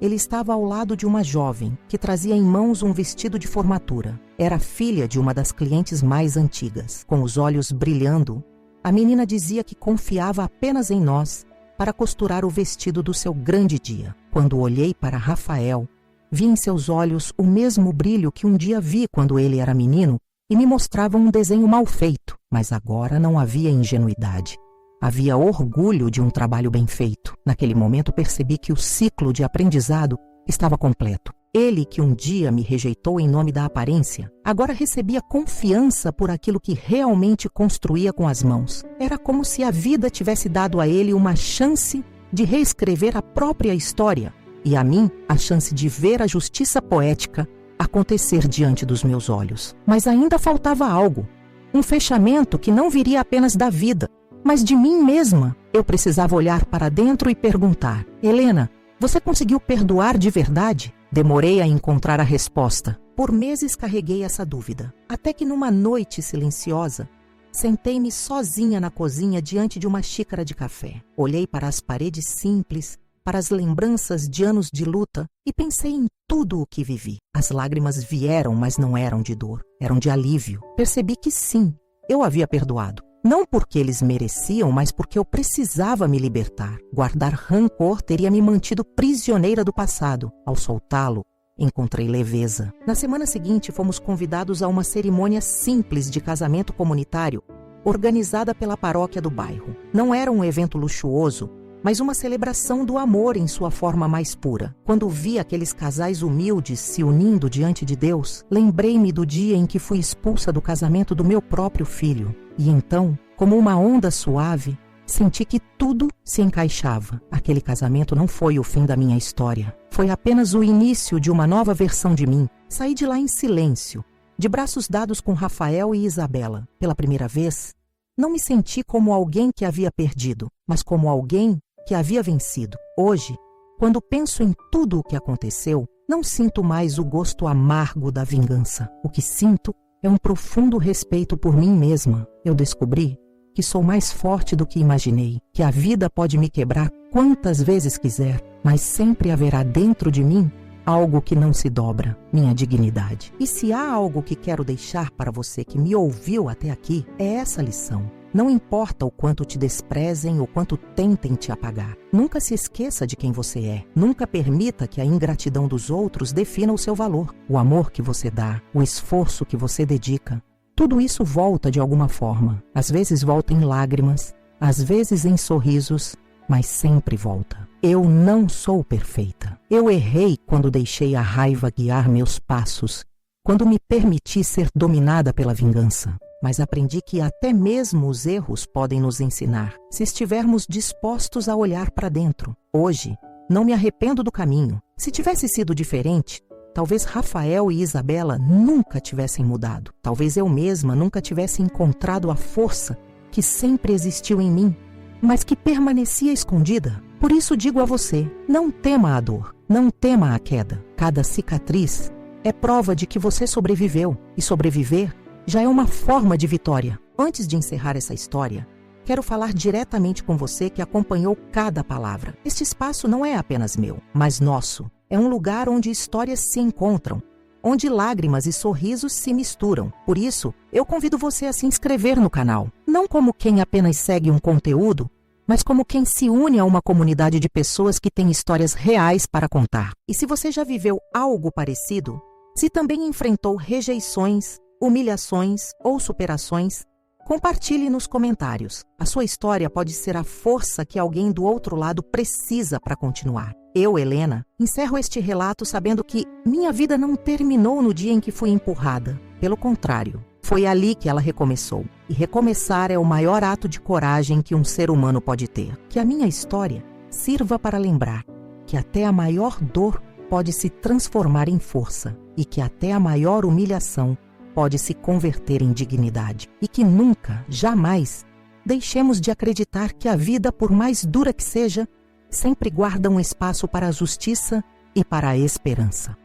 Ele estava ao lado de uma jovem que trazia em mãos um vestido de formatura. Era filha de uma das clientes mais antigas. Com os olhos brilhando, a menina dizia que confiava apenas em nós para costurar o vestido do seu grande dia. Quando olhei para Rafael, vi em seus olhos o mesmo brilho que um dia vi quando ele era menino e me mostravam um desenho mal feito, mas agora não havia ingenuidade. Havia orgulho de um trabalho bem feito. Naquele momento percebi que o ciclo de aprendizado estava completo. Ele, que um dia me rejeitou em nome da aparência, agora recebia confiança por aquilo que realmente construía com as mãos. Era como se a vida tivesse dado a ele uma chance de reescrever a própria história e a mim a chance de ver a justiça poética acontecer diante dos meus olhos. Mas ainda faltava algo, um fechamento que não viria apenas da vida, mas de mim mesma. Eu precisava olhar para dentro e perguntar: "Helena, você conseguiu perdoar de verdade?" Demorei a encontrar a resposta. Por meses carreguei essa dúvida, até que numa noite silenciosa, sentei-me sozinha na cozinha diante de uma xícara de café. Olhei para as paredes simples, para as lembranças de anos de luta e pensei em tudo o que vivi. As lágrimas vieram, mas não eram de dor, eram de alívio. Percebi que sim, eu havia perdoado. Não porque eles mereciam, mas porque eu precisava me libertar. Guardar rancor teria me mantido prisioneira do passado. Ao soltá-lo, encontrei leveza. Na semana seguinte, fomos convidados a uma cerimônia simples de casamento comunitário, organizada pela paróquia do bairro. Não era um evento luxuoso, mas uma celebração do amor em sua forma mais pura. Quando vi aqueles casais humildes se unindo diante de Deus, lembrei-me do dia em que fui expulsa do casamento do meu próprio filho. E então, como uma onda suave, senti que tudo se encaixava. Aquele casamento não foi o fim da minha história. Foi apenas o início de uma nova versão de mim. Saí de lá em silêncio, de braços dados com Rafael e Isabela. Pela primeira vez, não me senti como alguém que havia perdido, mas como alguém que havia vencido. Hoje, quando penso em tudo o que aconteceu, não sinto mais o gosto amargo da vingança. O que sinto é um profundo respeito por mim mesma. Eu descobri que sou mais forte do que imaginei, que a vida pode me quebrar quantas vezes quiser, mas sempre haverá dentro de mim algo que não se dobra, minha dignidade. E se há algo que quero deixar para você que me ouviu até aqui, é essa lição. Não importa o quanto te desprezem ou quanto tentem te apagar. Nunca se esqueça de quem você é. Nunca permita que a ingratidão dos outros defina o seu valor. O amor que você dá, o esforço que você dedica, tudo isso volta de alguma forma. Às vezes volta em lágrimas, às vezes em sorrisos, mas sempre volta. Eu não sou perfeita. Eu errei quando deixei a raiva guiar meus passos, quando me permiti ser dominada pela vingança. Mas aprendi que até mesmo os erros podem nos ensinar, se estivermos dispostos a olhar para dentro. Hoje, não me arrependo do caminho. Se tivesse sido diferente, talvez Rafael e Isabela nunca tivessem mudado. Talvez eu mesma nunca tivesse encontrado a força que sempre existiu em mim, mas que permanecia escondida. Por isso digo a você, não tema a dor, não tema a queda. Cada cicatriz é prova de que você sobreviveu, e sobreviver já é uma forma de vitória. Antes de encerrar essa história, quero falar diretamente com você que acompanhou cada palavra. Este espaço não é apenas meu, mas nosso. É um lugar onde histórias se encontram, onde lágrimas e sorrisos se misturam. Por isso, eu convido você a se inscrever no canal, não como quem apenas segue um conteúdo, mas como quem se une a uma comunidade de pessoas que têm histórias reais para contar. E se você já viveu algo parecido, se também enfrentou rejeições, humilhações ou superações, compartilhe nos comentários. A sua história pode ser a força que alguém do outro lado precisa para continuar. Eu, Helena, encerro este relato sabendo que minha vida não terminou no dia em que fui empurrada. Pelo contrário, foi ali que ela recomeçou. E recomeçar é o maior ato de coragem que um ser humano pode ter. Que a minha história sirva para lembrar que até a maior dor pode se transformar em força e que até a maior humilhação pode se converter em dignidade e que nunca, jamais, deixemos de acreditar que a vida, por mais dura que seja, sempre guarda um espaço para a justiça e para a esperança.